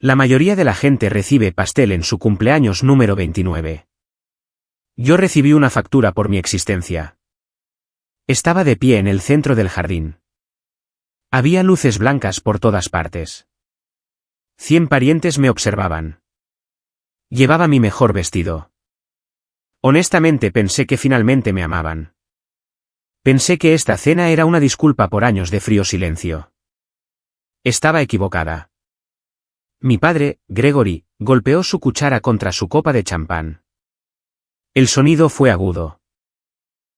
La mayoría de la gente recibe pastel en su cumpleaños número 29. Yo recibí una factura por mi existencia. Estaba de pie en el centro del jardín. Había luces blancas por todas partes. 100 parientes me observaban. Llevaba mi mejor vestido. Honestamente pensé que finalmente me amaban. Pensé que esta cena era una disculpa por años de frío silencio. Estaba equivocada. Mi padre, Gregory, golpeó su cuchara contra su copa de champán. El sonido fue agudo.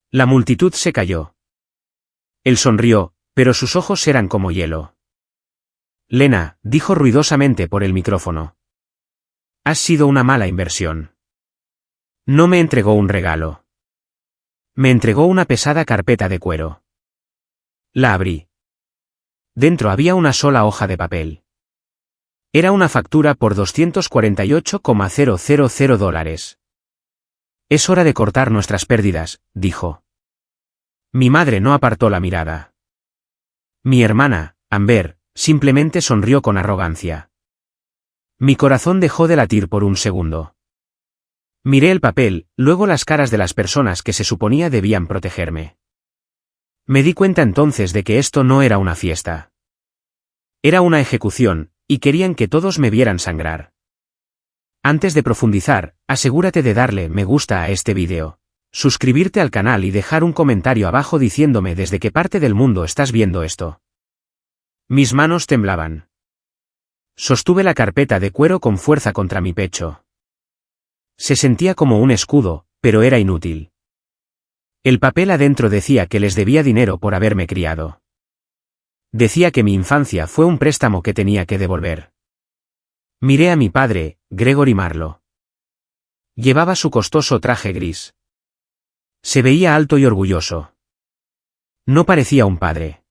La multitud se calló. Él sonrió, pero sus ojos eran como hielo. Lena, dijo ruidosamente por el micrófono. Has sido una mala inversión. No me entregó un regalo. Me entregó una pesada carpeta de cuero. La abrí. Dentro había una sola hoja de papel. Era una factura por $248,000. Es hora de cortar nuestras pérdidas, dijo. Mi madre no apartó la mirada. Mi hermana, Amber, simplemente sonrió con arrogancia. Mi corazón dejó de latir por un segundo. Miré el papel, luego las caras de las personas que se suponía debían protegerme. Me di cuenta entonces de que esto no era una fiesta. Era una ejecución, y querían que todos me vieran sangrar. Antes de profundizar, asegúrate de darle me gusta a este vídeo, suscribirte al canal y dejar un comentario abajo diciéndome desde qué parte del mundo estás viendo esto. Mis manos temblaban. Sostuve la carpeta de cuero con fuerza contra mi pecho. Se sentía como un escudo, pero era inútil. El papel adentro decía que les debía dinero por haberme criado. Decía que mi infancia fue un préstamo que tenía que devolver. Miré a mi padre, Gregory Marlowe. Llevaba su costoso traje gris. Se veía alto y orgulloso. No parecía un padre.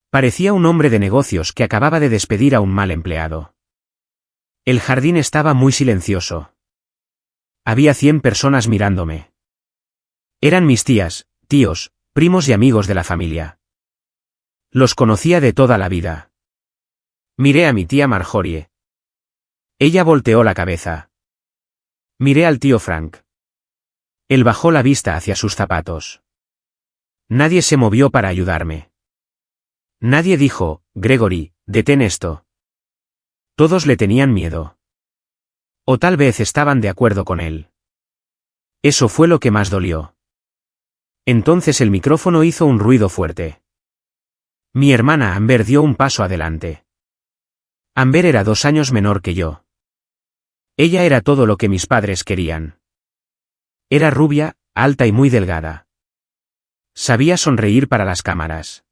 Parecía un hombre de negocios que acababa de despedir a un mal empleado. El jardín estaba muy silencioso. Había 100 personas mirándome. Eran mis tías, tíos, primos y amigos de la familia. Los conocía de toda la vida. Miré a mi tía Marjorie. Ella volteó la cabeza. Miré al tío Frank. Él bajó la vista hacia sus zapatos. Nadie se movió para ayudarme. Nadie dijo, Gregory, detén esto. Todos le tenían miedo. O tal vez estaban de acuerdo con él. Eso fue lo que más dolió. Entonces el micrófono hizo un ruido fuerte. Mi hermana Amber dio un paso adelante. Amber era 2 años menor que yo. Ella era todo lo que mis padres querían. Era rubia, alta y muy delgada. Sabía sonreír para las cámaras.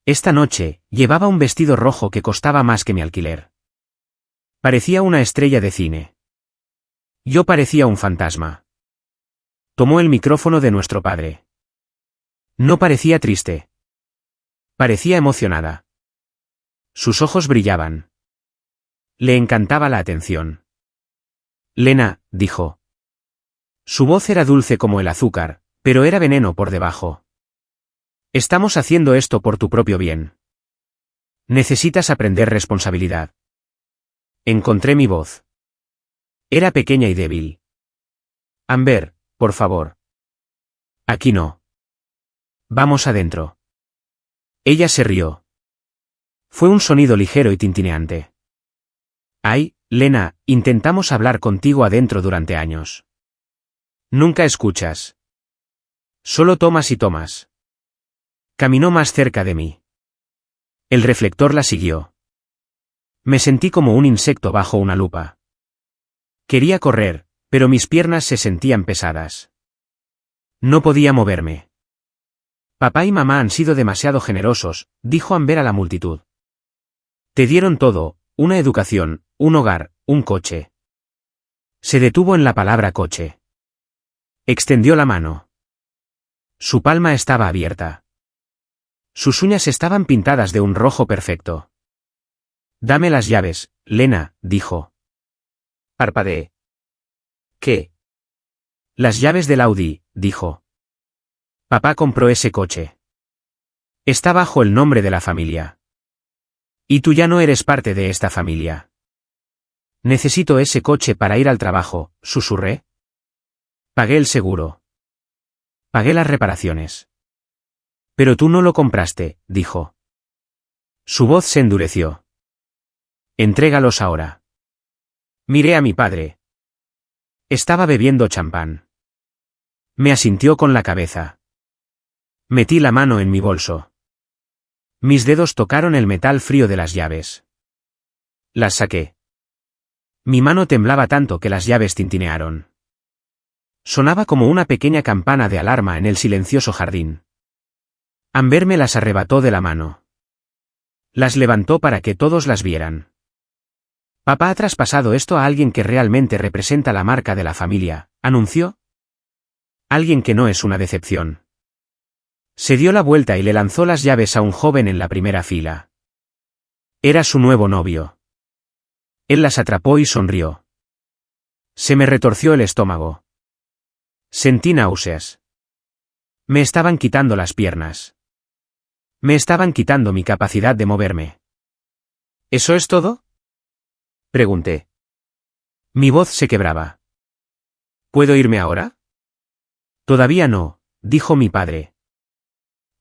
Esta noche, llevaba un vestido rojo que costaba más que mi alquiler. Parecía una estrella de cine. Yo parecía un fantasma. Tomó el micrófono de nuestro padre. No parecía triste. Parecía emocionada. Sus ojos brillaban. Le encantaba la atención. Lena, dijo. Su voz era dulce como el azúcar, pero era veneno por debajo. Estamos haciendo esto por tu propio bien. Necesitas aprender responsabilidad. Encontré mi voz. Era pequeña y débil. Amber, por favor. Aquí no. Vamos adentro. Ella se rió. Fue un sonido ligero y tintineante. Ay, Lena, intentamos hablar contigo adentro durante años. Nunca escuchas. Solo tomas y tomas. Caminó más cerca de mí. El reflector la siguió. Me sentí como un insecto bajo una lupa. Quería correr, pero mis piernas se sentían pesadas. No podía moverme. Papá y mamá han sido demasiado generosos, dijo Amber a la multitud. Te dieron todo, una educación, un hogar, un coche. Se detuvo en la palabra coche. Extendió la mano. Su palma estaba abierta. Sus uñas estaban pintadas de un rojo perfecto. Dame las llaves, Lena, dijo. Parpadeé. ¿Qué? Las llaves del Audi, dijo. Papá compró ese coche. Está bajo el nombre de la familia. Y tú ya no eres parte de esta familia. Necesito ese coche para ir al trabajo, susurré. Pagué el seguro. Pagué las reparaciones. Pero tú no lo compraste, dijo. Su voz se endureció. Entrégalos ahora. Miré a mi padre. Estaba bebiendo champán. Me asintió con la cabeza. Metí la mano en mi bolso. Mis dedos tocaron el metal frío de las llaves. Las saqué. Mi mano temblaba tanto que las llaves tintinearon. Sonaba como una pequeña campana de alarma en el silencioso jardín. Amber me las arrebató de la mano. Las levantó para que todos las vieran. Papá ha traspasado esto a alguien que realmente representa la marca de la familia, anunció. Alguien que no es una decepción. Se dio la vuelta y le lanzó las llaves a un joven en la primera fila. Era su nuevo novio. Él las atrapó y sonrió. Se me retorció el estómago. Sentí náuseas. Me estaban quitando las piernas. Me estaban quitando mi capacidad de moverme. ¿Eso es todo? Pregunté. Mi voz se quebraba. ¿Puedo irme ahora? Todavía no, dijo mi padre.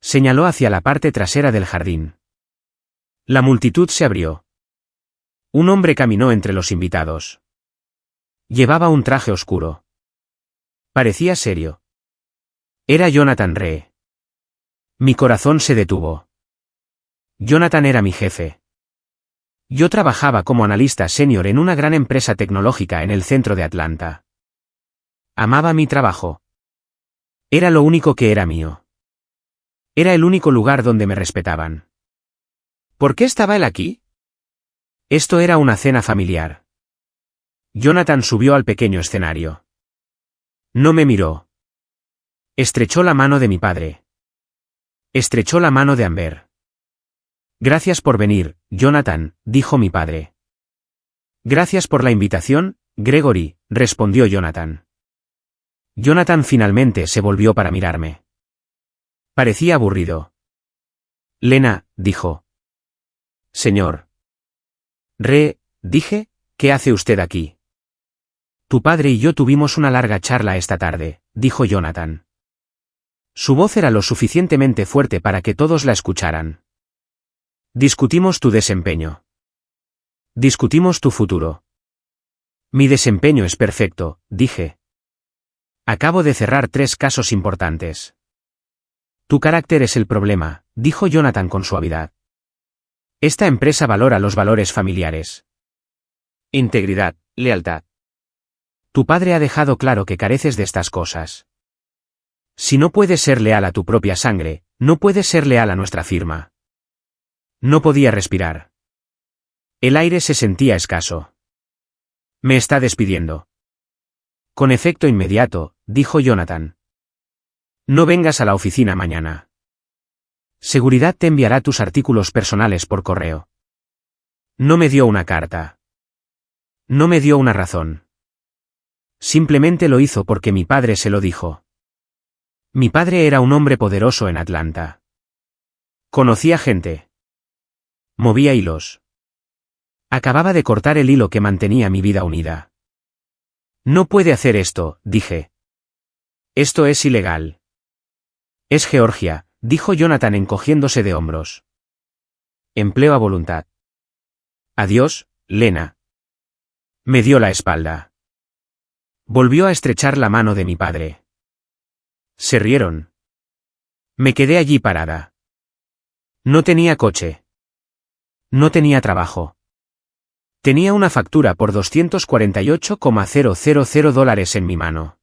Señaló hacia la parte trasera del jardín. La multitud se abrió. Un hombre caminó entre los invitados. Llevaba un traje oscuro. Parecía serio. Era Jonathan Rhee. Mi corazón se detuvo. Jonathan era mi jefe. Yo trabajaba como analista senior en una gran empresa tecnológica en el centro de Atlanta. Amaba mi trabajo. Era lo único que era mío. Era el único lugar donde me respetaban. ¿Por qué estaba él aquí? Esto era una cena familiar. Jonathan subió al pequeño escenario. No me miró. Estrechó la mano de mi padre. Estrechó la mano de Amber. Gracias por venir, Jonathan, dijo mi padre. Gracias por la invitación, Gregory, respondió Jonathan. Jonathan finalmente se volvió para mirarme. Parecía aburrido. Lena, dijo. Señor. Rhee, dije, ¿qué hace usted aquí? Tu padre y yo tuvimos una larga charla esta tarde, dijo Jonathan. Su voz era lo suficientemente fuerte para que todos la escucharan. Discutimos tu desempeño. Discutimos tu futuro. Mi desempeño es perfecto, dije. Acabo de cerrar 3 casos importantes. Tu carácter es el problema, dijo Jonathan con suavidad. Esta empresa valora los valores familiares. Integridad, lealtad. Tu padre ha dejado claro que careces de estas cosas. Si no puedes ser leal a tu propia sangre, no puedes ser leal a nuestra firma. No podía respirar. El aire se sentía escaso. Me está despidiendo. Con efecto inmediato, dijo Jonathan. No vengas a la oficina mañana. Seguridad te enviará tus artículos personales por correo. No me dio una carta. No me dio una razón. Simplemente lo hizo porque mi padre se lo dijo. Mi padre era un hombre poderoso en Atlanta. Conocía gente. Movía hilos. Acababa de cortar el hilo que mantenía mi vida unida. No puede hacer esto, dije. Esto es ilegal. Es Georgia, dijo Jonathan encogiéndose de hombros. Empleo a voluntad. Adiós, Lena. Me dio la espalda. Volvió a estrechar la mano de mi padre. Se rieron. Me quedé allí parada. No tenía coche. No tenía trabajo. Tenía una factura por $248,000 en mi mano.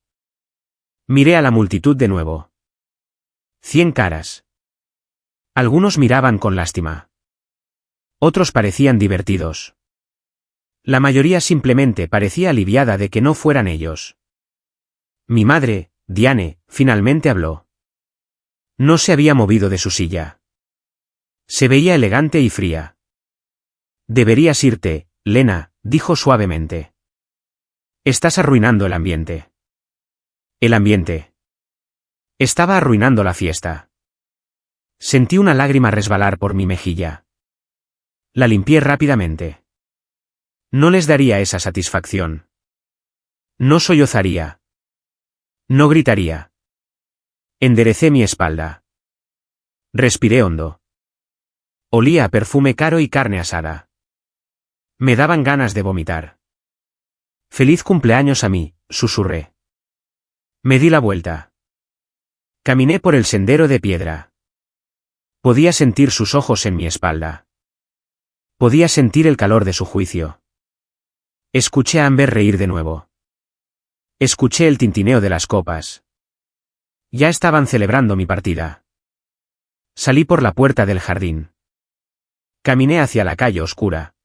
Miré a la multitud de nuevo. 100 caras. Algunos miraban con lástima. Otros parecían divertidos. La mayoría simplemente parecía aliviada de que no fueran ellos. Mi madre, Diane, finalmente habló. No se había movido de su silla. Se veía elegante y fría. Deberías irte, Lena, dijo suavemente. Estás arruinando el ambiente. El ambiente. Estaba arruinando la fiesta. Sentí una lágrima resbalar por mi mejilla. La limpié rápidamente. No les daría esa satisfacción. No sollozaría. No gritaría. Enderecé mi espalda. Respiré hondo. Olía a perfume caro y carne asada. Me daban ganas de vomitar. «Feliz cumpleaños a mí», susurré. Me di la vuelta. Caminé por el sendero de piedra. Podía sentir sus ojos en mi espalda. Podía sentir el calor de su juicio. Escuché a Amber reír de nuevo. Escuché el tintineo de las copas. Ya estaban celebrando mi partida. Salí por la puerta del jardín. Caminé hacia la calle oscura.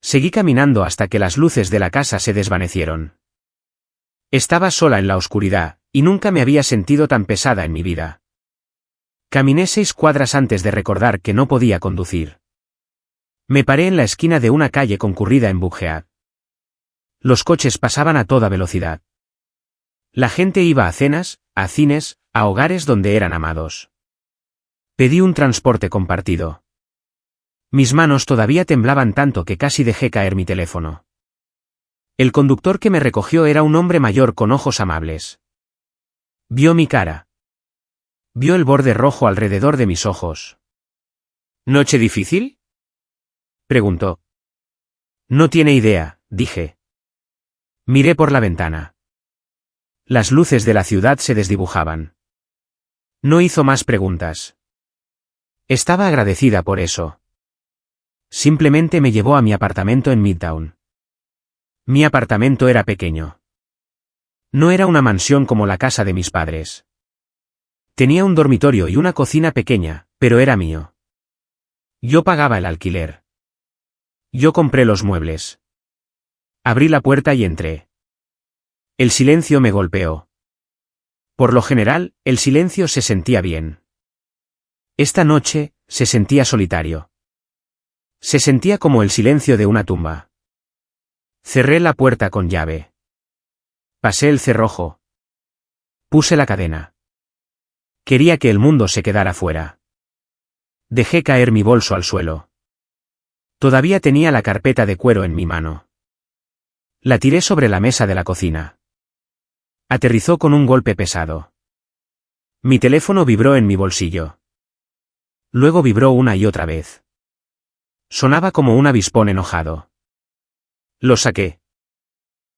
Seguí caminando hasta que las luces de la casa se desvanecieron. Estaba sola en la oscuridad, y nunca me había sentido tan pesada en mi vida. Caminé 6 cuadras antes de recordar que no podía conducir. Me paré en la esquina de una calle concurrida en Buckhead. Los coches pasaban a toda velocidad. La gente iba a cenas, a cines, a hogares donde eran amados. Pedí un transporte compartido. Mis manos todavía temblaban tanto que casi dejé caer mi teléfono. El conductor que me recogió era un hombre mayor con ojos amables. Vio mi cara. Vio el borde rojo alrededor de mis ojos. ¿Noche difícil?, preguntó. No tiene idea, dije. Miré por la ventana. Las luces de la ciudad se desdibujaban. No hizo más preguntas. Estaba agradecida por eso. Simplemente me llevó a mi apartamento en Midtown. Mi apartamento era pequeño. No era una mansión como la casa de mis padres. Tenía un dormitorio y una cocina pequeña, pero era mío. Yo pagaba el alquiler. Yo compré los muebles. Abrí la puerta y entré. El silencio me golpeó. Por lo general, el silencio se sentía bien. Esta noche, se sentía solitario. Se sentía como el silencio de una tumba. Cerré la puerta con llave. Pasé el cerrojo. Puse la cadena. Quería que el mundo se quedara fuera. Dejé caer mi bolso al suelo. Todavía tenía la carpeta de cuero en mi mano. La tiré sobre la mesa de la cocina. Aterrizó con un golpe pesado. Mi teléfono vibró en mi bolsillo. Luego vibró una y otra vez. Sonaba como un avispón enojado. Lo saqué.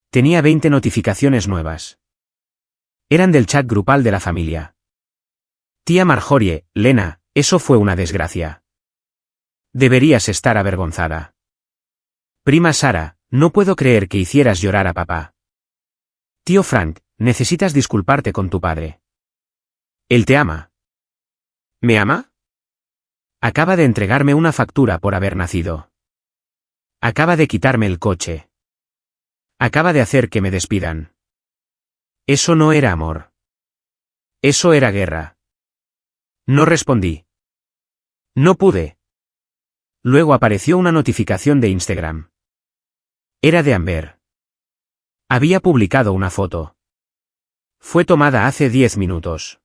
Tenía 20 notificaciones nuevas. Eran del chat grupal de la familia. Tía Marjorie, Lena, eso fue una desgracia. Deberías estar avergonzada. Prima Sara, no puedo creer que hicieras llorar a papá. Tío Frank, necesitas disculparte con tu padre. Él te ama. ¿Me ama? Acaba de entregarme una factura por haber nacido. Acaba de quitarme el coche. Acaba de hacer que me despidan. Eso no era amor. Eso era guerra. No respondí. No pude. Luego apareció una notificación de Instagram. Era de Amber. Había publicado una foto. Fue tomada hace 10 minutos.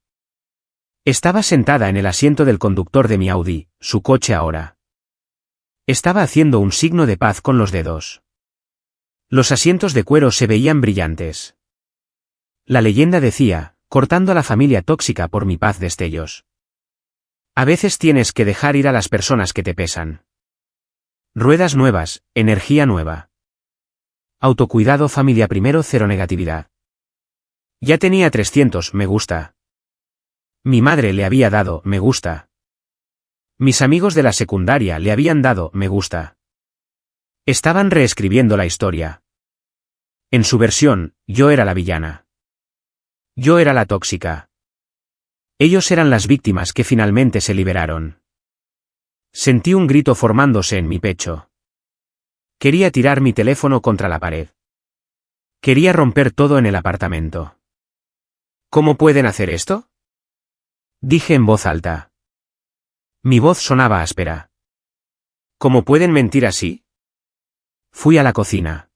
Estaba sentada en el asiento del conductor de mi Audi, su coche ahora. Estaba haciendo un signo de paz con los dedos. Los asientos de cuero se veían brillantes. La leyenda decía, cortando a la familia tóxica por mi paz destellos. A veces tienes que dejar ir a las personas que te pesan. Ruedas nuevas, energía nueva. Autocuidado familia primero, cero negatividad. Ya tenía 300 me gusta. Mi madre le había dado me gusta. Mis amigos de la secundaria le habían dado me gusta. Estaban reescribiendo la historia. En su versión, yo era la villana. Yo era la tóxica. Ellos eran las víctimas que finalmente se liberaron. Sentí un grito formándose en mi pecho. Quería tirar mi teléfono contra la pared. Quería romper todo en el apartamento. ¿Cómo pueden hacer esto?, dije en voz alta. Mi voz sonaba áspera. ¿Cómo pueden mentir así? Fui a la cocina.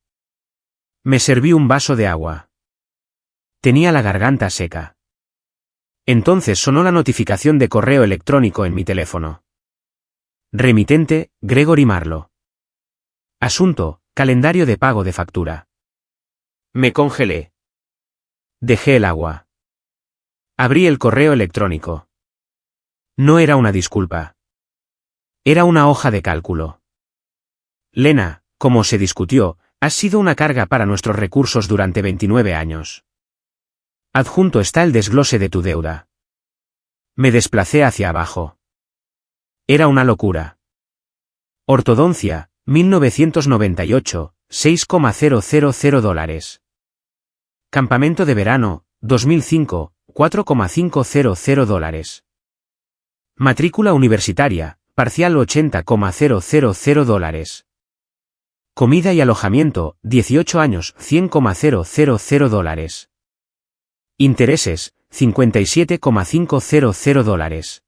Me serví un vaso de agua. Tenía la garganta seca. Entonces sonó la notificación de correo electrónico en mi teléfono. Remitente, Gregory Marlowe. Asunto, Calendario de pago de factura. Me congelé. Dejé el agua. Abrí el correo electrónico. No era una disculpa. Era una hoja de cálculo. Lena, como se discutió, has sido una carga para nuestros recursos durante 29 años. Adjunto está el desglose de tu deuda. Me desplacé hacia abajo. Era una locura. Ortodoncia, 1998, $6,000. Campamento de verano, 2005, $4,500. Matrícula universitaria, parcial $80,000. Comida y alojamiento, 18 años, $100,000. Intereses, $57,500.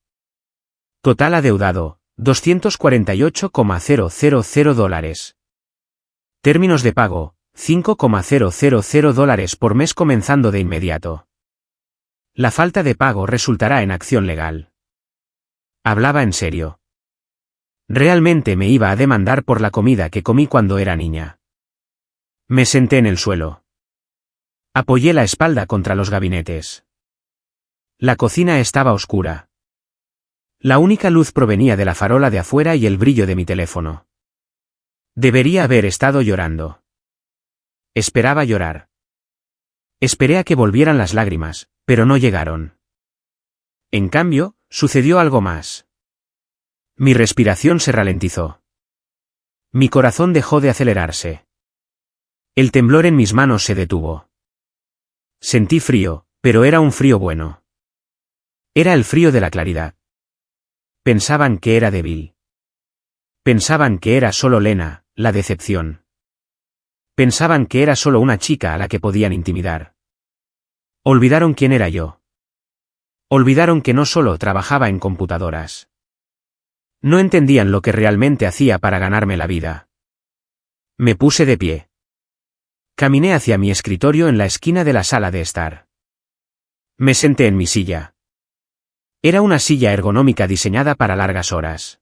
Total adeudado, $248,000. Términos de pago, $5,000 por mes comenzando de inmediato. La falta de pago resultará en acción legal. Hablaba en serio. Realmente me iba a demandar por la comida que comí cuando era niña. Me senté en el suelo. Apoyé la espalda contra los gabinetes. La cocina estaba oscura. La única luz provenía de la farola de afuera y el brillo de mi teléfono. Debería haber estado llorando. Esperaba llorar. Esperé a que volvieran las lágrimas, pero no llegaron. En cambio, sucedió algo más. Mi respiración se ralentizó. Mi corazón dejó de acelerarse. El temblor en mis manos se detuvo. Sentí frío, pero era un frío bueno. Era el frío de la claridad. Pensaban que era débil. Pensaban que era solo Lena, la decepción. Pensaban que era solo una chica a la que podían intimidar. Olvidaron quién era yo. Olvidaron que no solo trabajaba en computadoras. No entendían lo que realmente hacía para ganarme la vida. Me puse de pie. Caminé hacia mi escritorio en la esquina de la sala de estar. Me senté en mi silla. Era una silla ergonómica diseñada para largas horas.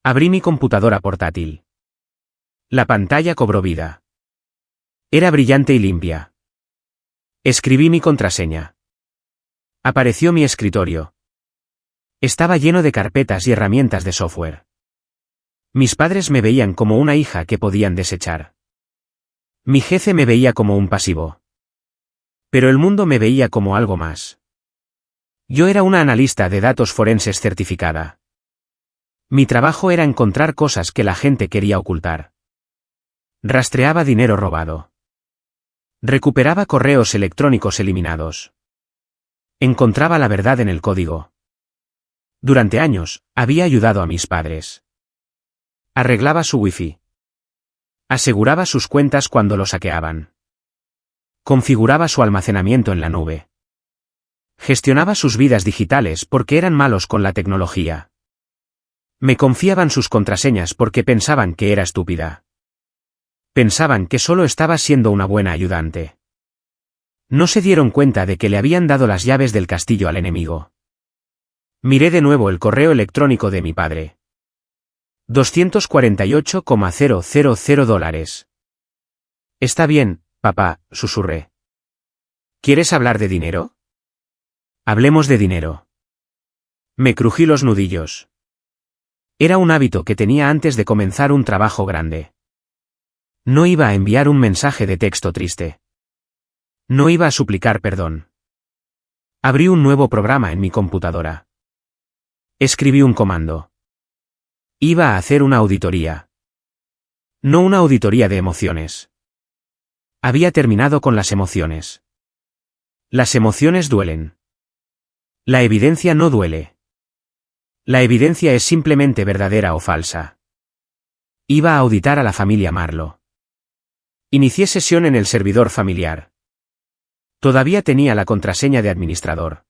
Abrí mi computadora portátil. La pantalla cobró vida. Era brillante y limpia. Escribí mi contraseña. Apareció mi escritorio. Estaba lleno de carpetas y herramientas de software. Mis padres me veían como una hija que podían desechar. Mi jefe me veía como un pasivo. Pero el mundo me veía como algo más. Yo era una analista de datos forenses certificada. Mi trabajo era encontrar cosas que la gente quería ocultar. Rastreaba dinero robado. Recuperaba correos electrónicos eliminados. Encontraba la verdad en el código. Durante años, había ayudado a mis padres. Arreglaba su wifi. Aseguraba sus cuentas cuando lo saqueaban. Configuraba su almacenamiento en la nube. Gestionaba sus vidas digitales porque eran malos con la tecnología. Me confiaban sus contraseñas porque pensaban que era estúpida. Pensaban que solo estaba siendo una buena ayudante. No se dieron cuenta de que le habían dado las llaves del castillo al enemigo. Miré de nuevo el correo electrónico de mi padre. $248,000. Está bien, papá, susurré. ¿Quieres hablar de dinero? Hablemos de dinero. Me crují los nudillos. Era un hábito que tenía antes de comenzar un trabajo grande. No iba a enviar un mensaje de texto triste. No iba a suplicar perdón. Abrí un nuevo programa en mi computadora. Escribí un comando. Iba a hacer una auditoría. No una auditoría de emociones. Había terminado con las emociones. Las emociones duelen. La evidencia no duele. La evidencia es simplemente verdadera o falsa. Iba a auditar a la familia Marlowe. Inicié sesión en el servidor familiar. Todavía tenía la contraseña de administrador.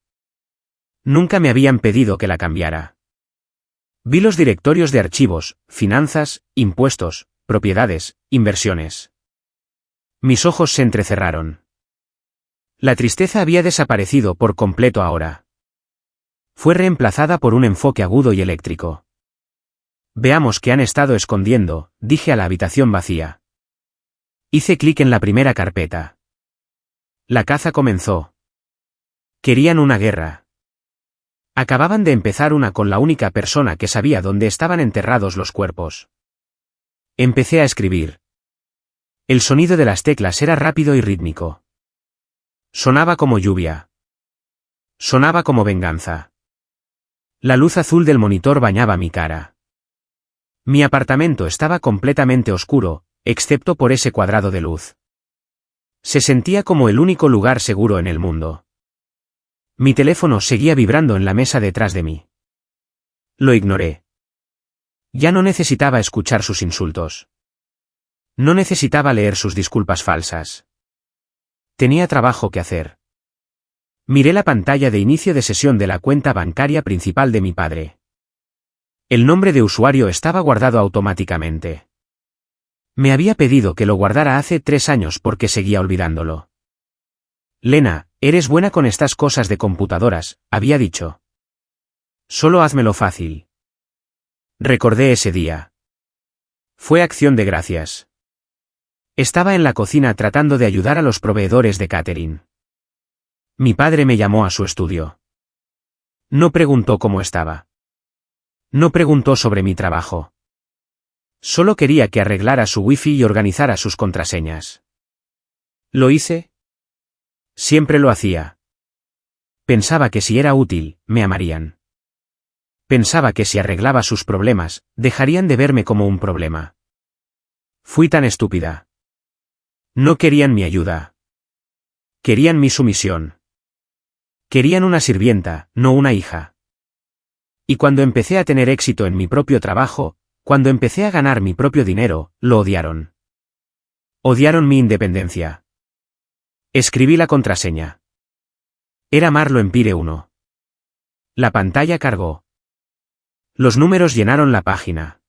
Nunca me habían pedido que la cambiara. Vi los directorios de archivos, finanzas, impuestos, propiedades, inversiones. Mis ojos se entrecerraron. La tristeza había desaparecido por completo ahora. Fue reemplazada por un enfoque agudo y eléctrico. Veamos qué han estado escondiendo, dije a la habitación vacía. Hice clic en la primera carpeta. La caza comenzó. Querían una guerra. Acababan de empezar una con la única persona que sabía dónde estaban enterrados los cuerpos. Empecé a escribir. El sonido de las teclas era rápido y rítmico. Sonaba como lluvia. Sonaba como venganza. La luz azul del monitor bañaba mi cara. Mi apartamento estaba completamente oscuro, excepto por ese cuadrado de luz. Se sentía como el único lugar seguro en el mundo. Mi teléfono seguía vibrando en la mesa detrás de mí. Lo ignoré. Ya no necesitaba escuchar sus insultos. No necesitaba leer sus disculpas falsas. Tenía trabajo que hacer. Miré la pantalla de inicio de sesión de la cuenta bancaria principal de mi padre. El nombre de usuario estaba guardado automáticamente. Me había pedido que lo guardara hace 3 años porque seguía olvidándolo. Lena, eres buena con estas cosas de computadoras, había dicho. Solo házmelo fácil. Recordé ese día. Fue acción de gracias. Estaba en la cocina tratando de ayudar a los proveedores de catering. Mi padre me llamó a su estudio. No preguntó cómo estaba. No preguntó sobre mi trabajo. Solo quería que arreglara su wifi y organizara sus contraseñas. ¿Lo hice? Siempre lo hacía. Pensaba que si era útil, me amarían. Pensaba que si arreglaba sus problemas, dejarían de verme como un problema. Fui tan estúpida. No querían mi ayuda. Querían mi sumisión. Querían una sirvienta, no una hija. Y cuando empecé a tener éxito en mi propio trabajo, cuando empecé a ganar mi propio dinero, lo odiaron. Odiaron mi independencia. Escribí la contraseña. Era Marlo Empire 1. La pantalla cargó. Los números llenaron la página.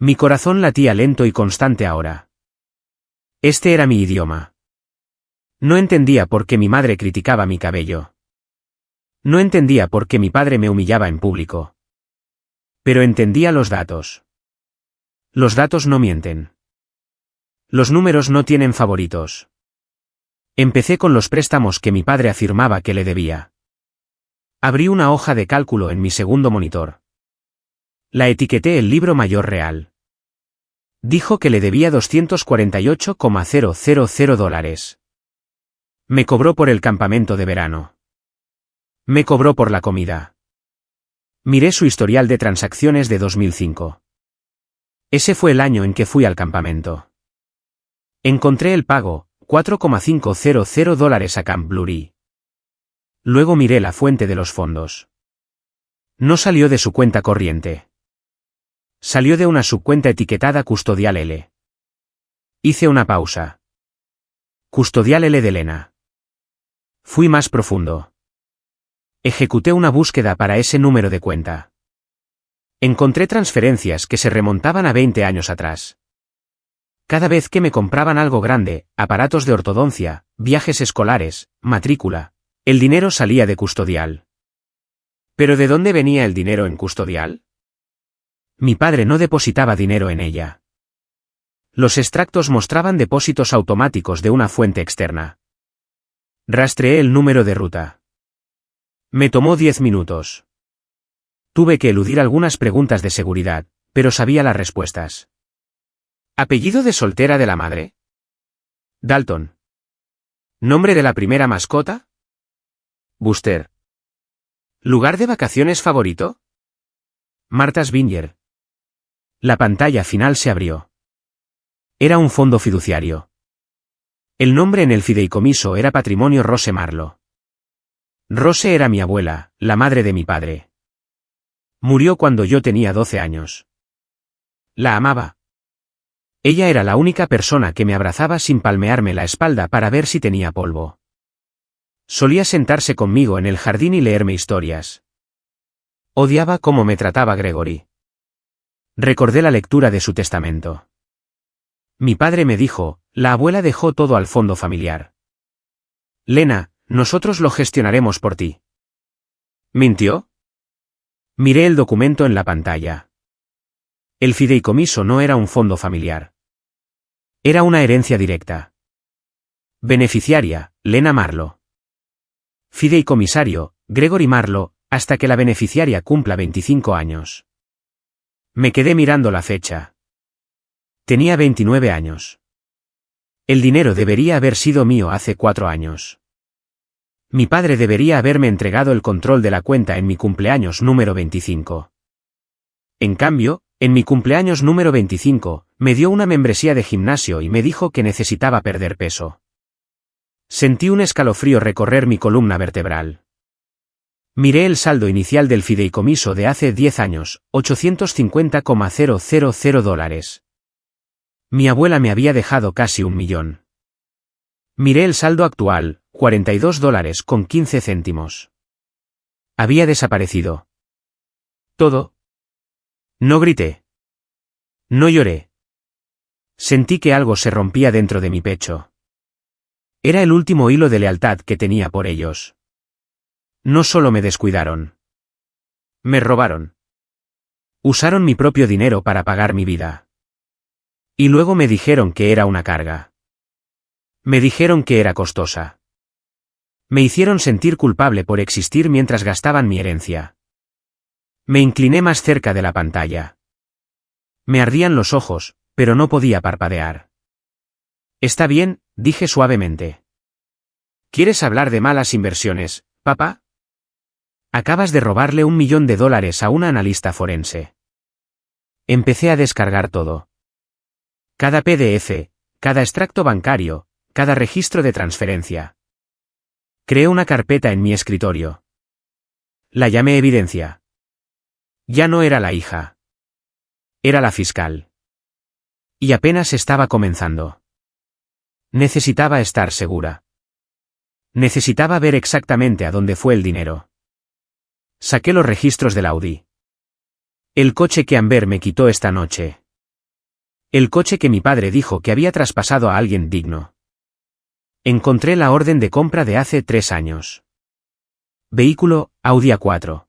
Mi corazón latía lento y constante ahora. Este era mi idioma. No entendía por qué mi madre criticaba mi cabello. No entendía por qué mi padre me humillaba en público. Pero entendía los datos. Los datos no mienten. Los números no tienen favoritos. Empecé con los préstamos que mi padre afirmaba que le debía. Abrí una hoja de cálculo en mi segundo monitor. La etiqueté el libro mayor real. Dijo que le debía $248,000. Me cobró por el campamento de verano. Me cobró por la comida. Miré su historial de transacciones de 2005. Ese fue el año en que fui al campamento. Encontré el pago, $4,500 a Camp Blurry. Luego miré la fuente de los fondos. No salió de su cuenta corriente. Salió de una subcuenta etiquetada Custodial L. Hice una pausa. Custodial L de Lena. Fui más profundo. Ejecuté una búsqueda para ese número de cuenta. Encontré transferencias que se remontaban a 20 años atrás. Cada vez que me compraban algo grande, aparatos de ortodoncia, viajes escolares, matrícula, el dinero salía de Custodial. ¿Pero de dónde venía el dinero en Custodial? Mi padre no depositaba dinero en ella. Los extractos mostraban depósitos automáticos de una fuente externa. Rastreé el número de ruta. Me tomó 10 minutos. Tuve que eludir algunas preguntas de seguridad, pero sabía las respuestas. ¿Apellido de soltera de la madre? Dalton. ¿Nombre de la primera mascota? Buster. ¿Lugar de vacaciones favorito? Martha's Vineyard. La pantalla final se abrió. Era un fondo fiduciario. El nombre en el fideicomiso era Patrimonio Rose Marlo. Rose era mi abuela, la madre de mi padre. Murió cuando yo tenía 12 años. La amaba. Ella era la única persona que me abrazaba sin palmearme la espalda para ver si tenía polvo. Solía sentarse conmigo en el jardín y leerme historias. Odiaba cómo me trataba Gregory. Recordé la lectura de su testamento. Mi padre me dijo, la abuela dejó todo al fondo familiar. Lena, nosotros lo gestionaremos por ti. ¿Mintió? Miré el documento en la pantalla. El fideicomiso no era un fondo familiar. Era una herencia directa. Beneficiaria, Lena Marlowe. Fideicomisario, Gregory Marlowe, hasta que la beneficiaria cumpla 25 años. Me quedé mirando la fecha. Tenía 29 años. El dinero debería haber sido mío hace 4 años. Mi padre debería haberme entregado el control de la cuenta en mi cumpleaños número 25. En cambio, en mi cumpleaños número 25, me dio una membresía de gimnasio y me dijo que necesitaba perder peso. Sentí un escalofrío recorrer mi columna vertebral. Miré el saldo inicial del fideicomiso de hace 10 años, $850,000. Mi abuela me había dejado casi $1 millón. Miré el saldo actual, $42,15. Había desaparecido. Todo. No grité. No lloré. Sentí que algo se rompía dentro de mi pecho. Era el último hilo de lealtad que tenía por ellos. No solo me descuidaron. Me robaron. Usaron mi propio dinero para pagar mi vida. Y luego me dijeron que era una carga. Me dijeron que era costosa. Me hicieron sentir culpable por existir mientras gastaban mi herencia. Me incliné más cerca de la pantalla. Me ardían los ojos, pero no podía parpadear. Está bien, dije suavemente. ¿Quieres hablar de malas inversiones, papá? Acabas de robarle $1 millón a una analista forense. Empecé a descargar todo. Cada PDF, cada extracto bancario, cada registro de transferencia. Creé una carpeta en mi escritorio. La llamé evidencia. Ya no era la hija. Era la fiscal. Y apenas estaba comenzando. Necesitaba estar segura. Necesitaba ver exactamente a dónde fue el dinero. Saqué los registros del Audi. El coche que Amber me quitó esta noche. El coche que mi padre dijo que había traspasado a alguien digno. Encontré la orden de compra de hace 3 años. Vehículo, Audi A4.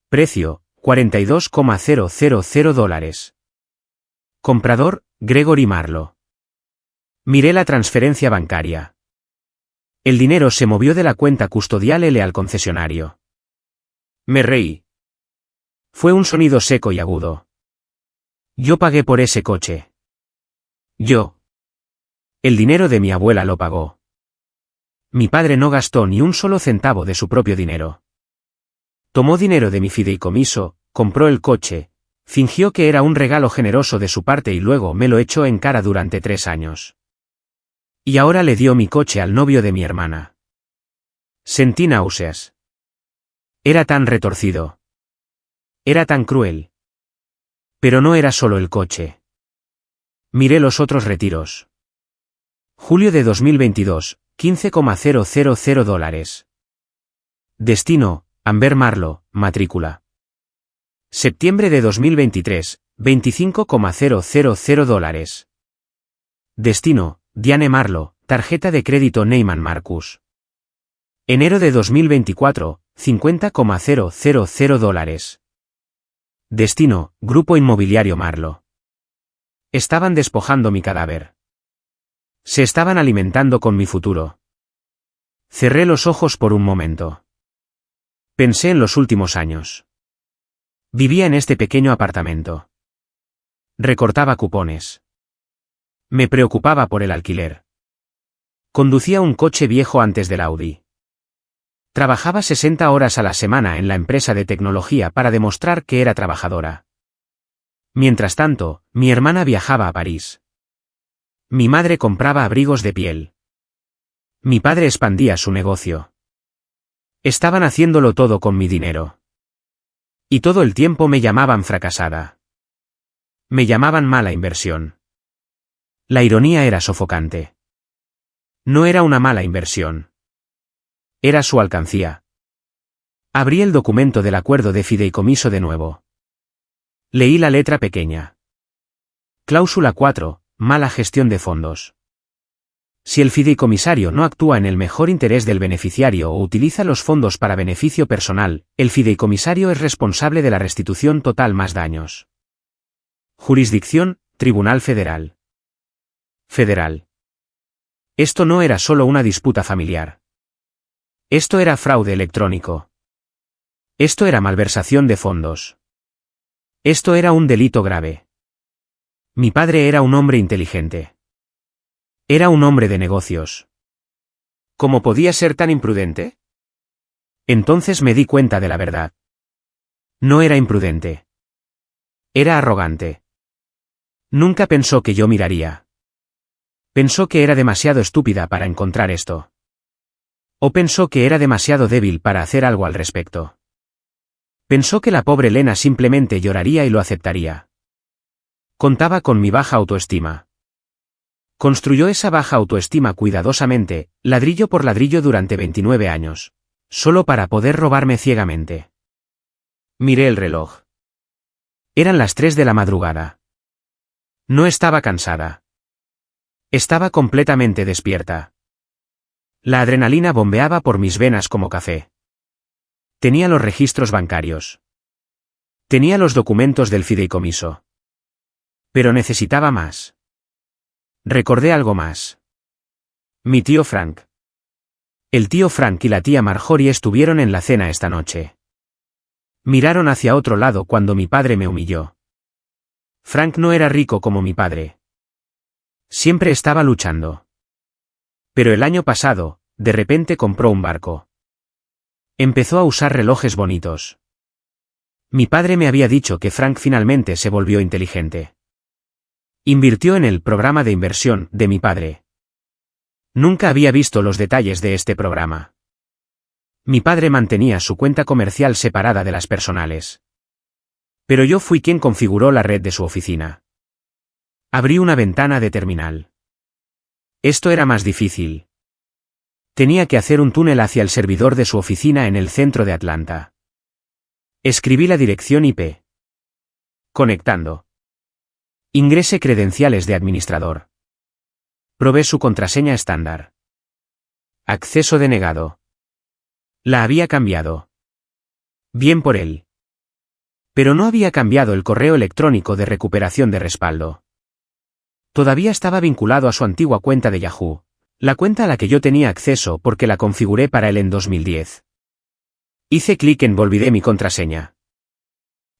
Precio, $42,000. Comprador, Gregory Marlowe. Miré la transferencia bancaria. El dinero se movió de la cuenta custodial L al concesionario. Me reí. Fue un sonido seco y agudo. Yo pagué por ese coche. Yo. El dinero de mi abuela lo pagó. Mi padre no gastó ni un solo centavo de su propio dinero. Tomó dinero de mi fideicomiso, compró el coche, fingió que era un regalo generoso de su parte y luego me lo echó en cara durante 3 años. Y ahora le dio mi coche al novio de mi hermana. Sentí náuseas. Era tan retorcido. Era tan cruel. Pero no era solo el coche. Miré los otros retiros. Julio de 2022, $15,000. Destino, Amber Marlowe, matrícula. Septiembre de 2023, $25,000. Destino, Diane Marlowe, tarjeta de crédito Neiman Marcus. Enero de 2024, $50,000. Destino, Grupo Inmobiliario Marlowe. Estaban despojando mi cadáver. Se estaban alimentando con mi futuro. Cerré los ojos por un momento. Pensé en los últimos años. Vivía en este pequeño apartamento. Recortaba cupones. Me preocupaba por el alquiler. Conducía un coche viejo antes del Audi. Trabajaba 60 horas a la semana en la empresa de tecnología para demostrar que era trabajadora. Mientras tanto, mi hermana viajaba a París. Mi madre compraba abrigos de piel. Mi padre expandía su negocio. Estaban haciéndolo todo con mi dinero. Y todo el tiempo me llamaban fracasada. Me llamaban mala inversión. La ironía era sofocante. No era una mala inversión. Era su alcancía. Abrí el documento del acuerdo de fideicomiso de nuevo. Leí la letra pequeña. Cláusula 4. Mala gestión de fondos. Si el fideicomisario no actúa en el mejor interés del beneficiario o utiliza los fondos para beneficio personal, el fideicomisario es responsable de la restitución total más daños. Jurisdicción, Tribunal Federal. Federal. Esto no era solo una disputa familiar. Esto era fraude electrónico. Esto era malversación de fondos. Esto era un delito grave. Mi padre era un hombre inteligente. Era un hombre de negocios. ¿Cómo podía ser tan imprudente? Entonces me di cuenta de la verdad. No era imprudente. Era arrogante. Nunca pensó que yo miraría. Pensó que era demasiado estúpida para encontrar esto. O pensó que era demasiado débil para hacer algo al respecto. Pensó que la pobre Lena simplemente lloraría y lo aceptaría. Contaba con mi baja autoestima. Construyó esa baja autoestima cuidadosamente, ladrillo por ladrillo durante 29 años, solo para poder robarme ciegamente. Miré el reloj. Eran las 3 de la madrugada. No estaba cansada. Estaba completamente despierta. La adrenalina bombeaba por mis venas como café. Tenía los registros bancarios. Tenía los documentos del fideicomiso. Pero necesitaba más. Recordé algo más. Mi tío Frank. El tío Frank y la tía Marjorie estuvieron en la cena esta noche. Miraron hacia otro lado cuando mi padre me humilló. Frank no era rico como mi padre. Siempre estaba luchando. Pero el año pasado, de repente compró un barco. Empezó a usar relojes bonitos. Mi padre me había dicho que Frank finalmente se volvió inteligente. Invirtió en el programa de inversión de mi padre. Nunca había visto los detalles de este programa. Mi padre mantenía su cuenta comercial separada de las personales. Pero yo fui quien configuró la red de su oficina. Abrí una ventana de terminal. Esto era más difícil. Tenía que hacer un túnel hacia el servidor de su oficina en el centro de Atlanta. Escribí la dirección IP. Conectando. Ingrese credenciales de administrador. Probé su contraseña estándar. Acceso denegado. La había cambiado. Bien por él. Pero no había cambiado el correo electrónico de recuperación de respaldo. Todavía estaba vinculado a su antigua cuenta de Yahoo, la cuenta a la que yo tenía acceso porque la configuré para él en 2010. Hice clic en Olvidé mi contraseña.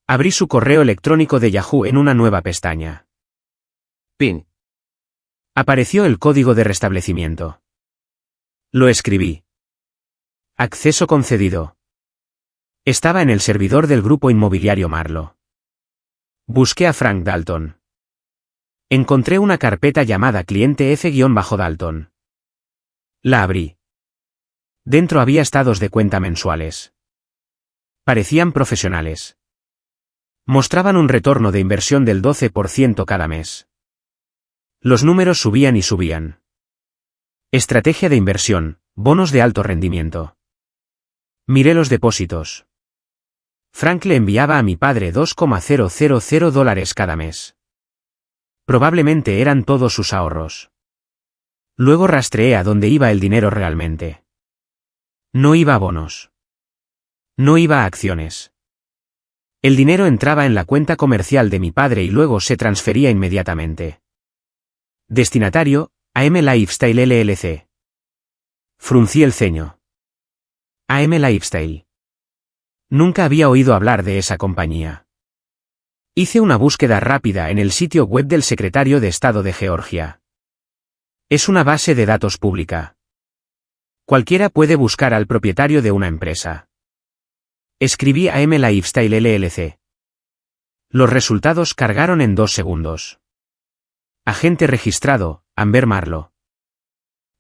Abrí su correo electrónico de Yahoo en una nueva pestaña. PIN. Apareció el código de restablecimiento. Lo escribí. Acceso concedido. Estaba en el servidor del grupo inmobiliario Marlo. Busqué a Frank Dalton. Encontré una carpeta llamada cliente F-Dalton. La abrí. Dentro había estados de cuenta mensuales. Parecían profesionales. Mostraban un retorno de inversión del 12% cada mes. Los números subían y subían. Estrategia de inversión, bonos de alto rendimiento. Miré los depósitos. Frank le enviaba a mi padre $2,000 cada mes. Probablemente eran todos sus ahorros. Luego rastreé a dónde iba el dinero realmente. No iba a bonos. No iba a acciones. El dinero entraba en la cuenta comercial de mi padre y luego se transfería inmediatamente. Destinatario, AM Lifestyle LLC. Fruncí el ceño. AM Lifestyle. Nunca había oído hablar de esa compañía. Hice una búsqueda rápida en el sitio web del secretario de Estado de Georgia. Es una base de datos pública. Cualquiera puede buscar al propietario de una empresa. Escribí a AM Lifestyle LLC. Los resultados cargaron en 2 segundos. Agente registrado, Amber Marlo.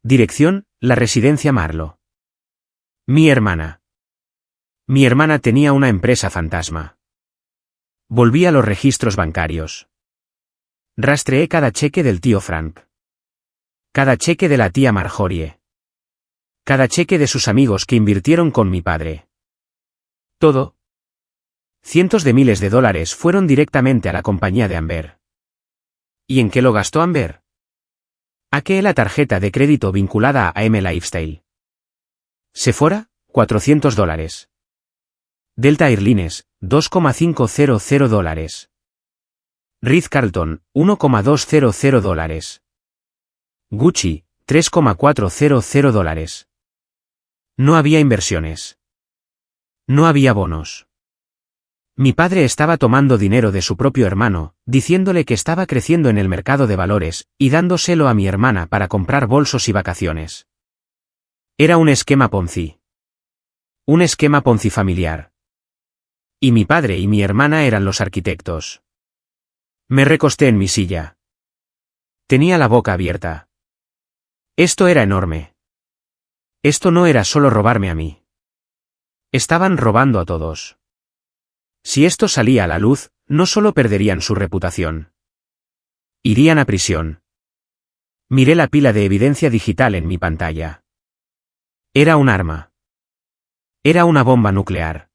Dirección, la residencia Marlo. Mi hermana. Mi hermana tenía una empresa fantasma. Volví a los registros bancarios. Rastreé cada cheque del tío Frank. Cada cheque de la tía Marjorie. Cada cheque de sus amigos que invirtieron con mi padre. Todo. Cientos de miles de dólares fueron directamente a la compañía de Amber. ¿Y en qué lo gastó Amber? Hackeé la tarjeta de crédito vinculada a AM Lifestyle. Sephora, $400. Delta Airlines, $2,500. Ritz-Carlton, $1,200. Gucci, $3,400. No había inversiones. No había bonos. Mi padre estaba tomando dinero de su propio hermano, diciéndole que estaba creciendo en el mercado de valores, y dándoselo a mi hermana para comprar bolsos y vacaciones. Era un esquema Ponzi. Un esquema Ponzi familiar. Y mi padre y mi hermana eran los arquitectos. Me recosté en mi silla. Tenía la boca abierta. Esto era enorme. Esto no era solo robarme a mí. Estaban robando a todos. Si esto salía a la luz, no solo perderían su reputación. Irían a prisión. Miré la pila de evidencia digital en mi pantalla. Era un arma. Era una bomba nuclear.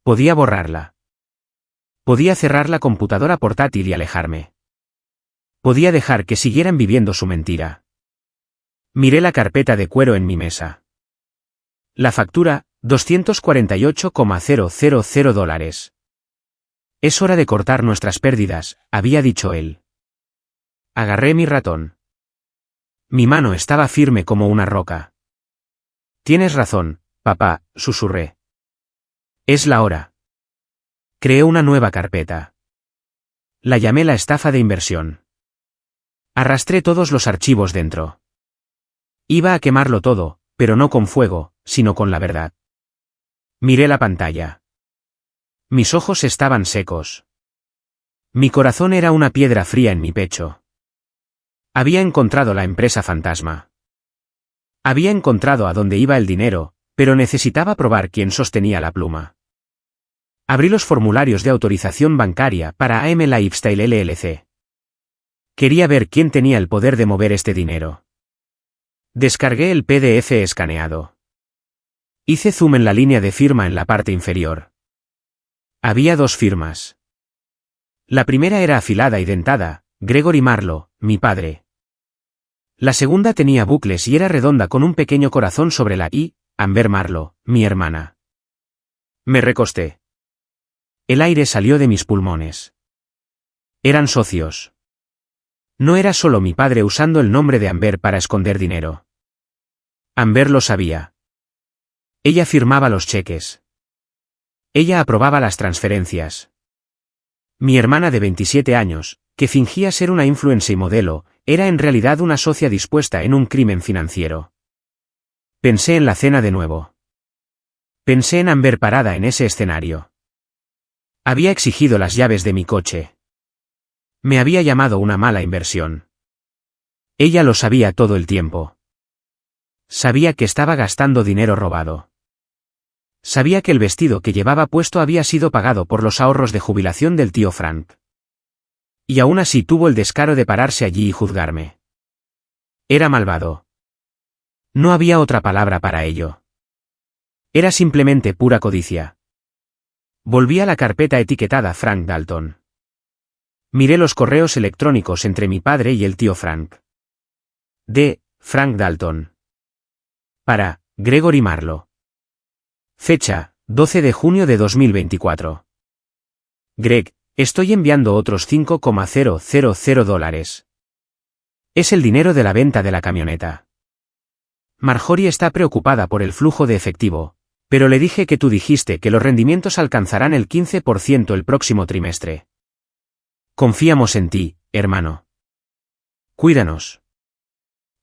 Podía borrarla. Podía cerrar la computadora portátil y alejarme. Podía dejar que siguieran viviendo su mentira. Miré la carpeta de cuero en mi mesa. La factura, $248,000. Es hora de cortar nuestras pérdidas, había dicho él. Agarré mi ratón. Mi mano estaba firme como una roca. Tienes razón, papá, susurré. Es la hora. Creé una nueva carpeta. La llamé la estafa de inversión. Arrastré todos los archivos dentro. Iba a quemarlo todo, pero no con fuego, sino con la verdad. Miré la pantalla. Mis ojos estaban secos. Mi corazón era una piedra fría en mi pecho. Había encontrado la empresa fantasma. Había encontrado a dónde iba el dinero, pero necesitaba probar quién sostenía la pluma. Abrí los formularios de autorización bancaria para AM Lifestyle LLC. Quería ver quién tenía el poder de mover este dinero. Descargué el PDF escaneado. Hice zoom en la línea de firma en la parte inferior. Había dos firmas. La primera era afilada y dentada, Gregory Marlowe, mi padre. La segunda tenía bucles y era redonda con un pequeño corazón sobre la I, Amber Marlowe, mi hermana. Me recosté. El aire salió de mis pulmones. Eran socios. No era solo mi padre usando el nombre de Amber para esconder dinero. Amber lo sabía. Ella firmaba los cheques. Ella aprobaba las transferencias. Mi hermana de 27 años, que fingía ser una influencer y modelo, era en realidad una socia dispuesta en un crimen financiero. Pensé en la cena de nuevo. Pensé en Amber parada en ese escenario. Había exigido las llaves de mi coche. Me había llamado una mala inversión. Ella lo sabía todo el tiempo. Sabía que estaba gastando dinero robado. Sabía que el vestido que llevaba puesto había sido pagado por los ahorros de jubilación del tío Frank. Y aún así tuvo el descaro de pararse allí y juzgarme. Era malvado. No había otra palabra para ello. Era simplemente pura codicia. Volví a la carpeta etiquetada Frank Dalton. Miré los correos electrónicos entre mi padre y el tío Frank. De Frank Dalton. Para Gregory Marlowe. Fecha, 12 de junio de 2024. Greg, estoy enviando otros $5,000. Es el dinero de la venta de la camioneta. Marjorie está preocupada por el flujo de efectivo, pero le dije que tú dijiste que los rendimientos alcanzarán el 15% el próximo trimestre. Confiamos en ti, hermano. Cuídanos.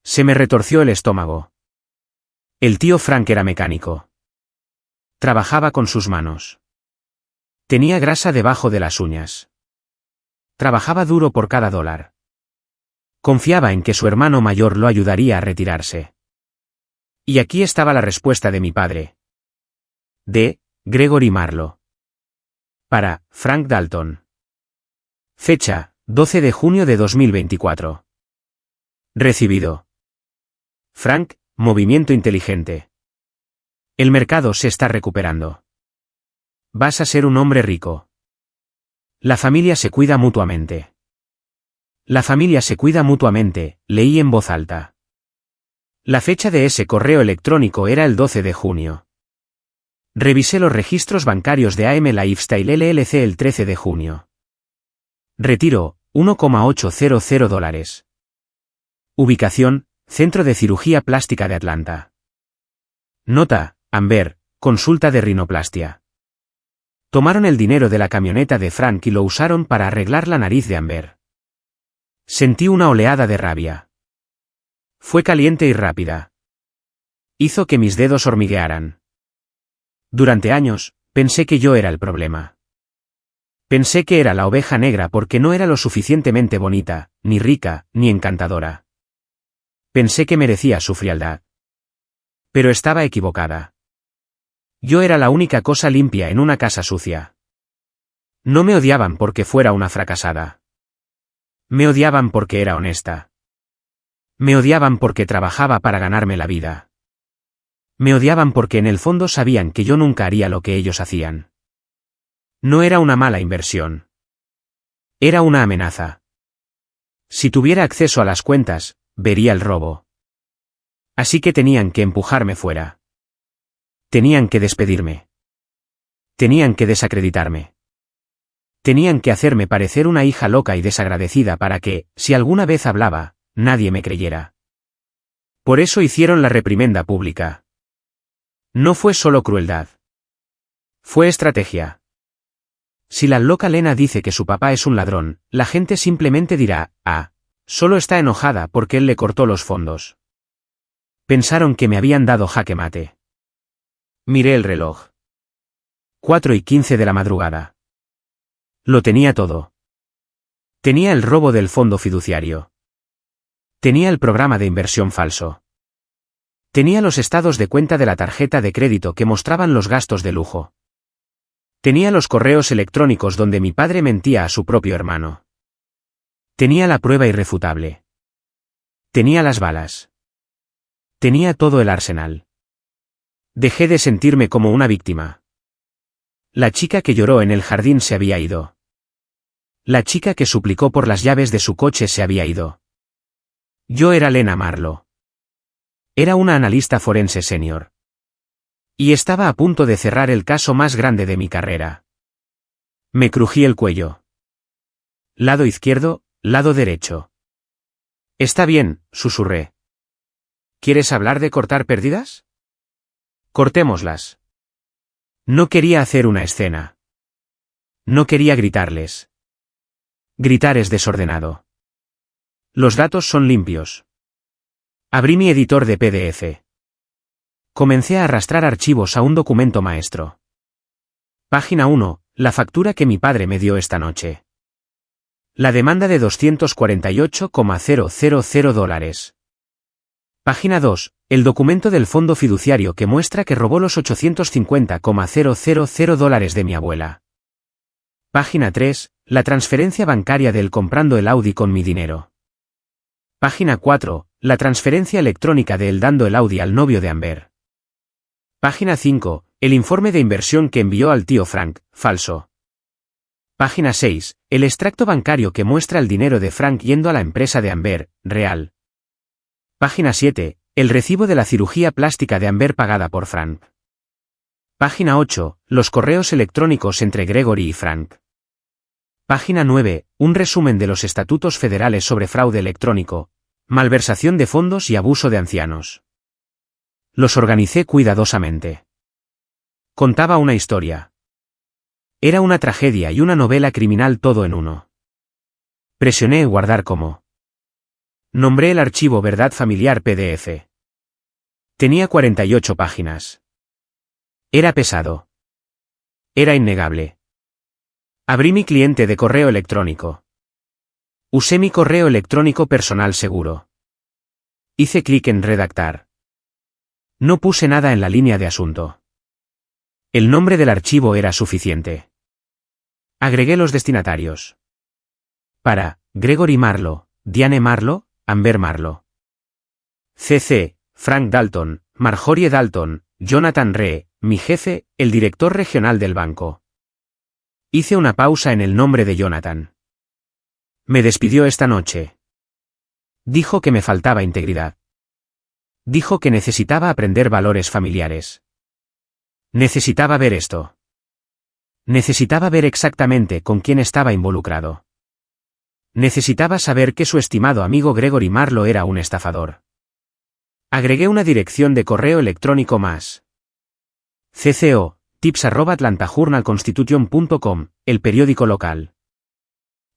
Se me retorció el estómago. El tío Frank era mecánico. Trabajaba con sus manos. Tenía grasa debajo de las uñas. Trabajaba duro por cada dólar. Confiaba en que su hermano mayor lo ayudaría a retirarse. Y aquí estaba la respuesta de mi padre. De Gregory Marlowe. Para Frank Dalton. Fecha, 12 de junio de 2024. Recibido. Frank, movimiento inteligente. El mercado se está recuperando. Vas a ser un hombre rico. La familia se cuida mutuamente. La familia se cuida mutuamente, leí en voz alta. La fecha de ese correo electrónico era el 12 de junio. Revisé los registros bancarios de AM Lifestyle LLC el 13 de junio. Retiro, $1,800. Ubicación: Centro de Cirugía Plástica de Atlanta. Nota: Amber, consulta de rinoplastia. Tomaron el dinero de la camioneta de Frank y lo usaron para arreglar la nariz de Amber. Sentí una oleada de rabia. Fue caliente y rápida. Hizo que mis dedos hormiguearan. Durante años, pensé que yo era el problema. Pensé que era la oveja negra porque no era lo suficientemente bonita, ni rica, ni encantadora. Pensé que merecía su frialdad. Pero estaba equivocada. Yo era la única cosa limpia en una casa sucia. No me odiaban porque fuera una fracasada. Me odiaban porque era honesta. Me odiaban porque trabajaba para ganarme la vida. Me odiaban porque en el fondo sabían que yo nunca haría lo que ellos hacían. No era una mala inversión. Era una amenaza. Si tuviera acceso a las cuentas, vería el robo. Así que tenían que empujarme fuera. Tenían que despedirme. Tenían que desacreditarme. Tenían que hacerme parecer una hija loca y desagradecida para que, si alguna vez hablaba, nadie me creyera. Por eso hicieron la reprimenda pública. No fue solo crueldad. Fue estrategia. Si la loca Lena dice que su papá es un ladrón, la gente simplemente dirá, solo está enojada porque él le cortó los fondos. Pensaron que me habían dado jaque mate. Miré el reloj. 4:15 de la madrugada. Lo tenía todo. Tenía el robo del fondo fiduciario. Tenía el programa de inversión falso. Tenía los estados de cuenta de la tarjeta de crédito que mostraban los gastos de lujo. Tenía los correos electrónicos donde mi padre mentía a su propio hermano. Tenía la prueba irrefutable. Tenía las balas. Tenía todo el arsenal. Dejé de sentirme como una víctima. La chica que lloró en el jardín se había ido. La chica que suplicó por las llaves de su coche se había ido. Yo era Lena Marlowe. Era una analista forense senior. Y estaba a punto de cerrar el caso más grande de mi carrera. Me crují el cuello. Lado izquierdo, lado derecho. Está bien, susurré. ¿Quieres hablar de cortar pérdidas? Cortémoslas. No quería hacer una escena. No quería gritarles. Gritar es desordenado. Los datos son limpios. Abrí mi editor de PDF. Comencé a arrastrar archivos a un documento maestro. Página 1, la factura que mi padre me dio esta noche. La demanda de $248,000. Página 2, el documento del fondo fiduciario que muestra que robó los $850,000 de mi abuela. Página 3, la transferencia bancaria del comprando el Audi con mi dinero. Página 4, la transferencia electrónica de él dando el Audi al novio de Amber. Página 5, el informe de inversión que envió al tío Frank, falso. Página 6, el extracto bancario que muestra el dinero de Frank yendo a la empresa de Amber, real. Página 7, el recibo de la cirugía plástica de Amber pagada por Frank. Página 8, los correos electrónicos entre Gregory y Frank. Página 9, un resumen de los estatutos federales sobre fraude electrónico, malversación de fondos y abuso de ancianos. Los organicé cuidadosamente. Contaba una historia. Era una tragedia y una novela criminal todo en uno. Presioné guardar como. Nombré el archivo Verdad Familiar PDF. Tenía 48 páginas. Era pesado. Era innegable. Abrí mi cliente de correo electrónico. Usé mi correo electrónico personal seguro. Hice clic en redactar. No puse nada en la línea de asunto. El nombre del archivo era suficiente. Agregué los destinatarios. Para Gregory Marlowe, Diane Marlowe, Amber Marlowe. CC, Frank Dalton, Marjorie Dalton, Jonathan Rhee, mi jefe, el director regional del banco. Hice una pausa en el nombre de Jonathan. Me despidió esta noche. Dijo que me faltaba integridad. Dijo que necesitaba aprender valores familiares. Necesitaba ver esto. Necesitaba ver exactamente con quién estaba involucrado. Necesitaba saber que su estimado amigo Gregory Marlowe era un estafador. Agregué una dirección de correo electrónico más. cco, tips@atlantajournalconstitution.com, el periódico local.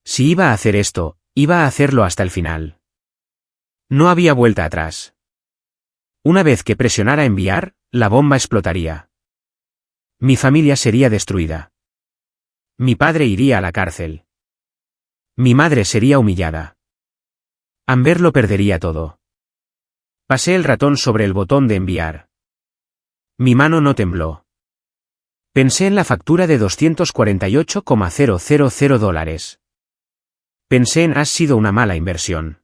Si iba a hacer esto, iba a hacerlo hasta el final. No había vuelta atrás. Una vez que presionara enviar, la bomba explotaría. Mi familia sería destruida. Mi padre iría a la cárcel. Mi madre sería humillada. Amber lo perdería todo. Pasé el ratón sobre el botón de enviar. Mi mano no tembló. Pensé en la factura de $248,000. Pensé en has sido una mala inversión.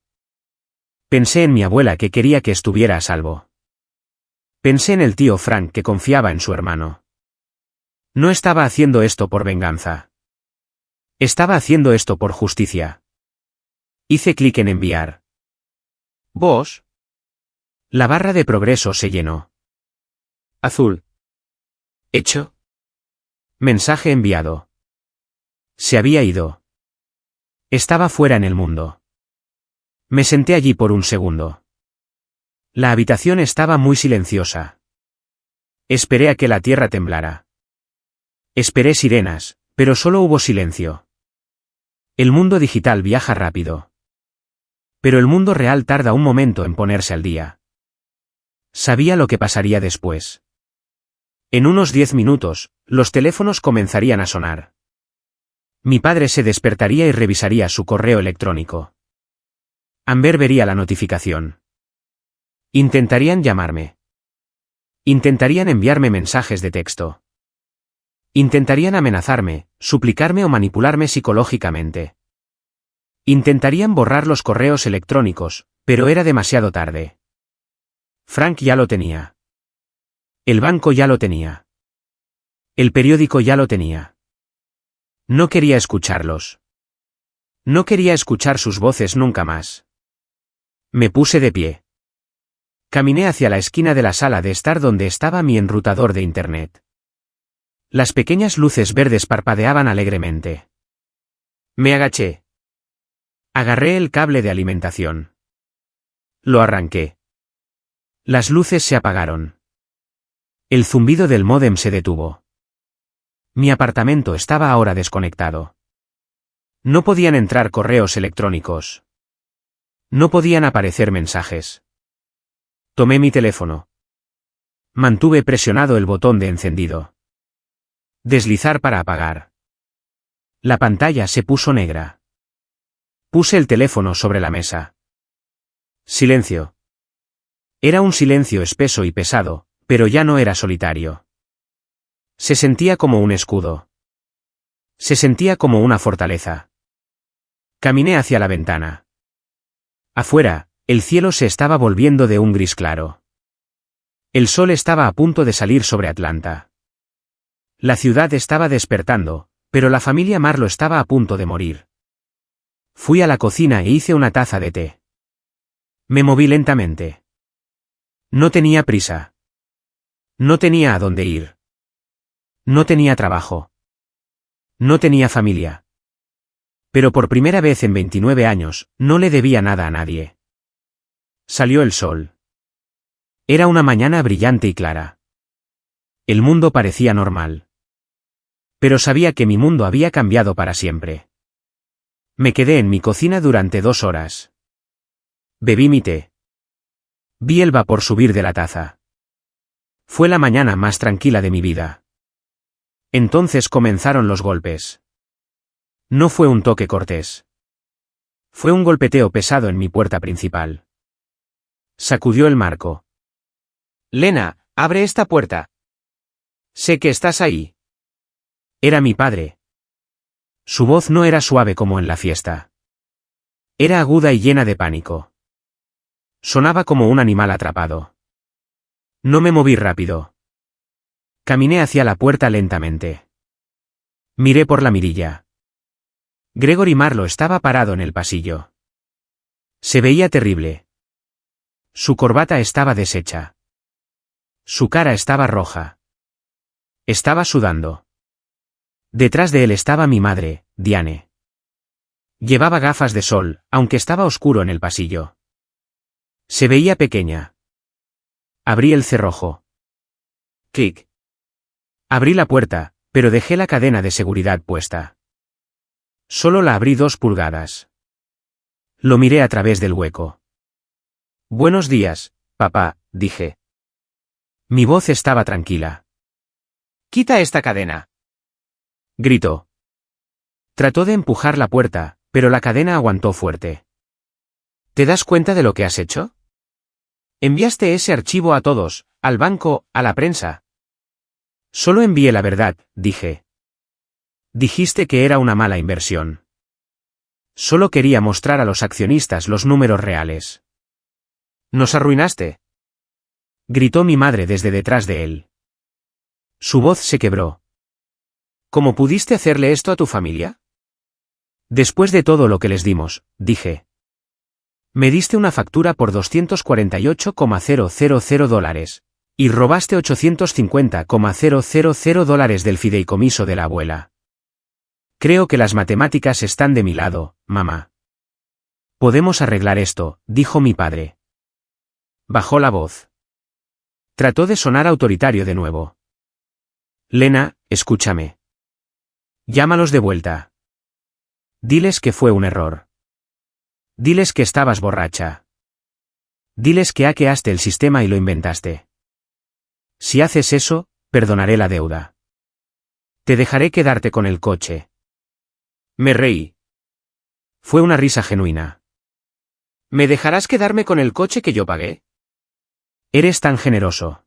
Pensé en mi abuela que quería que estuviera a salvo. Pensé en el tío Frank que confiaba en su hermano. No estaba haciendo esto por venganza. Estaba haciendo esto por justicia. Hice clic en enviar. ¿Vos? La barra de progreso se llenó. Azul. ¿Hecho? Mensaje enviado. Se había ido. Estaba fuera en el mundo. Me senté allí por un segundo. La habitación estaba muy silenciosa. Esperé a que la tierra temblara. Esperé sirenas, pero solo hubo silencio. El mundo digital viaja rápido. Pero el mundo real tarda un momento en ponerse al día. Sabía lo que pasaría después. En unos 10 minutos, los teléfonos comenzarían a sonar. Mi padre se despertaría y revisaría su correo electrónico. Amber vería la notificación. Intentarían llamarme. Intentarían enviarme mensajes de texto. Intentarían amenazarme, suplicarme o manipularme psicológicamente. Intentarían borrar los correos electrónicos, pero era demasiado tarde. Frank ya lo tenía. El banco ya lo tenía. El periódico ya lo tenía. No quería escucharlos. No quería escuchar sus voces nunca más. Me puse de pie. Caminé hacia la esquina de la sala de estar donde estaba mi enrutador de Internet. Las pequeñas luces verdes parpadeaban alegremente. Me agaché. Agarré el cable de alimentación. Lo arranqué. Las luces se apagaron. El zumbido del módem se detuvo. Mi apartamento estaba ahora desconectado. No podían entrar correos electrónicos. No podían aparecer mensajes. Tomé mi teléfono. Mantuve presionado el botón de encendido. Deslizar para apagar. La pantalla se puso negra. Puse el teléfono sobre la mesa. Silencio. Era un silencio espeso y pesado, pero ya no era solitario. Se sentía como un escudo. Se sentía como una fortaleza. Caminé hacia la ventana. Afuera, el cielo se estaba volviendo de un gris claro. El sol estaba a punto de salir sobre Atlanta. La ciudad estaba despertando, pero la familia Marlowe estaba a punto de morir. Fui a la cocina e hice una taza de té. Me moví lentamente. No tenía prisa. No tenía a dónde ir. No tenía trabajo. No tenía familia. Pero por primera vez en 29 años, no le debía nada a nadie. Salió el sol. Era una mañana brillante y clara. El mundo parecía normal. Pero sabía que mi mundo había cambiado para siempre. Me quedé en mi cocina durante 2 horas. Bebí mi té. Vi el vapor subir de la taza. Fue la mañana más tranquila de mi vida. Entonces comenzaron los golpes. No fue un toque cortés. Fue un golpeteo pesado en mi puerta principal. Sacudió el marco. Lena, abre esta puerta. Sé que estás ahí. Era mi padre. Su voz no era suave como en la fiesta. Era aguda y llena de pánico. Sonaba como un animal atrapado. No me moví rápido. Caminé hacia la puerta lentamente. Miré por la mirilla. Gregory Marlowe estaba parado en el pasillo. Se veía terrible. Su corbata estaba deshecha. Su cara estaba roja. Estaba sudando. Detrás de él estaba mi madre, Diane. Llevaba gafas de sol, aunque estaba oscuro en el pasillo. Se veía pequeña. Abrí el cerrojo. Clic. Abrí la puerta, pero dejé la cadena de seguridad puesta. Solo la abrí 2 pulgadas. Lo miré a través del hueco. Buenos días, papá, dije. Mi voz estaba tranquila. «Quita esta cadena», gritó. Trató de empujar la puerta, pero la cadena aguantó fuerte. ¿Te das cuenta de lo que has hecho? Enviaste ese archivo a todos, al banco, a la prensa. Solo envié la verdad, dije. Dijiste que era una mala inversión. Solo quería mostrar a los accionistas los números reales. Nos arruinaste, gritó mi madre desde detrás de él. Su voz se quebró. ¿Cómo pudiste hacerle esto a tu familia? Después de todo lo que les dimos, dije. Me diste una factura por $248,000 y robaste $850,000 del fideicomiso de la abuela. Creo que las matemáticas están de mi lado, mamá. Podemos arreglar esto, dijo mi padre. Bajó la voz. Trató de sonar autoritario de nuevo. Lena, escúchame. Llámalos de vuelta. Diles que fue un error. Diles que estabas borracha. Diles que hackeaste el sistema y lo inventaste. Si haces eso, perdonaré la deuda. Te dejaré quedarte con el coche. Me reí. Fue una risa genuina. ¿Me dejarás quedarme con el coche que yo pagué? Eres tan generoso.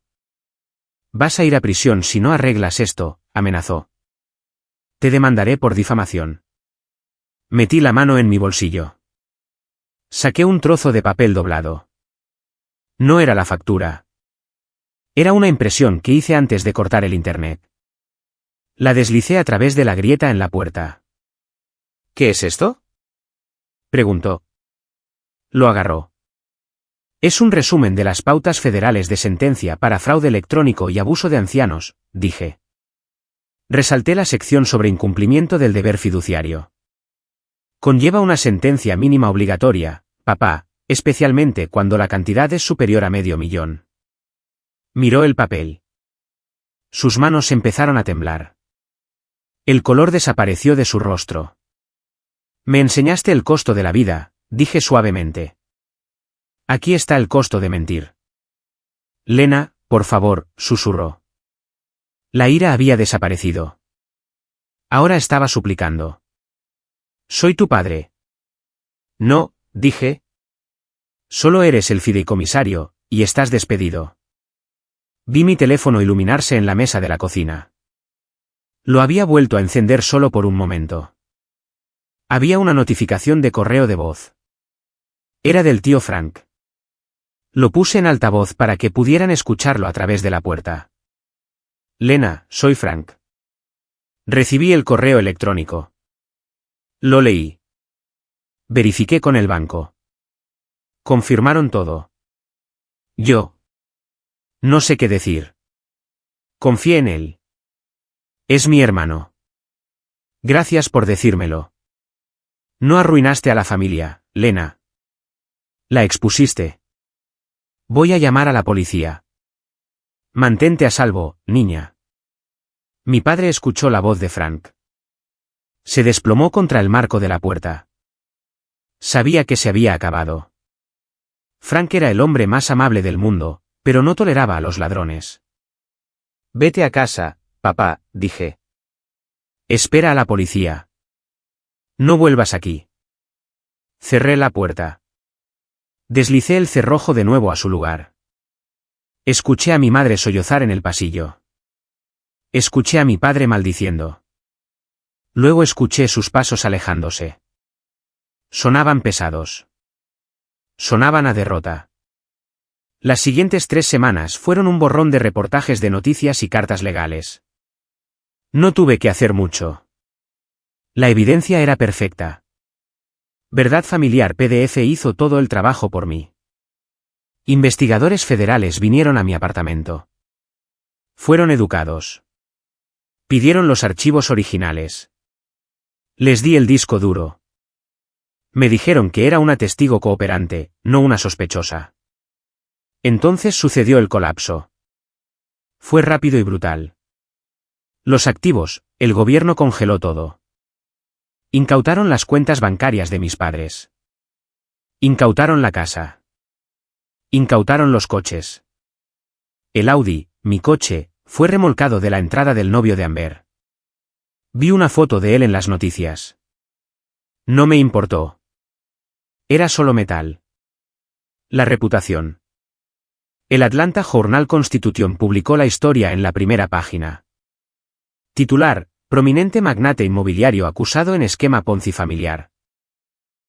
Vas a ir a prisión si no arreglas esto, amenazó. Te demandaré por difamación. Metí la mano en mi bolsillo. Saqué un trozo de papel doblado. No era la factura. Era una impresión que hice antes de cortar el internet. La deslicé a través de la grieta en la puerta. ¿Qué es esto?, preguntó. Lo agarró. Es un resumen de las pautas federales de sentencia para fraude electrónico y abuso de ancianos, dije. Resalté la sección sobre incumplimiento del deber fiduciario. Conlleva una sentencia mínima obligatoria, papá, especialmente cuando la cantidad es superior a $500,000. Miró el papel. Sus manos empezaron a temblar. El color desapareció de su rostro. Me enseñaste el costo de la vida, dije suavemente. Aquí está el costo de mentir. Lena, por favor, susurró. La ira había desaparecido. Ahora estaba suplicando. Soy tu padre. No, dije. Solo eres el fideicomisario, y estás despedido. Vi mi teléfono iluminarse en la mesa de la cocina. Lo había vuelto a encender solo por un momento. Había una notificación de correo de voz. Era del tío Frank. Lo puse en altavoz para que pudieran escucharlo a través de la puerta. Lena, soy Frank. Recibí el correo electrónico. Lo leí. Verifiqué con el banco. Confirmaron todo. Yo. No sé qué decir. Confié en él. Es mi hermano. Gracias por decírmelo. No arruinaste a la familia, Lena. La expusiste. Voy a llamar a la policía. Mantente a salvo, niña. Mi padre escuchó la voz de Frank. Se desplomó contra el marco de la puerta. Sabía que se había acabado. Frank era el hombre más amable del mundo, pero no toleraba a los ladrones. Vete a casa, papá, dije. Espera a la policía. No vuelvas aquí. Cerré la puerta. Deslicé el cerrojo de nuevo a su lugar. Escuché a mi madre sollozar en el pasillo. Escuché a mi padre maldiciendo. Luego escuché sus pasos alejándose. Sonaban pesados. Sonaban a derrota. Las siguientes 3 semanas fueron un borrón de reportajes de noticias y cartas legales. No tuve que hacer mucho. La evidencia era perfecta. Verdad Familiar PDF hizo todo el trabajo por mí. Investigadores federales vinieron a mi apartamento. Fueron educados. Pidieron los archivos originales. Les di el disco duro. Me dijeron que era una testigo cooperante, no una sospechosa. Entonces sucedió el colapso. Fue rápido y brutal. Los activos, el gobierno congeló todo. Incautaron las cuentas bancarias de mis padres. Incautaron la casa. Incautaron los coches. El Audi, mi coche, fue remolcado de la entrada del novio de Amber. Vi una foto de él en las noticias. No me importó. Era solo metal. La reputación. El Atlanta Journal-Constitution publicó la historia en la primera página. Titular: prominente magnate inmobiliario acusado en esquema Ponzi familiar.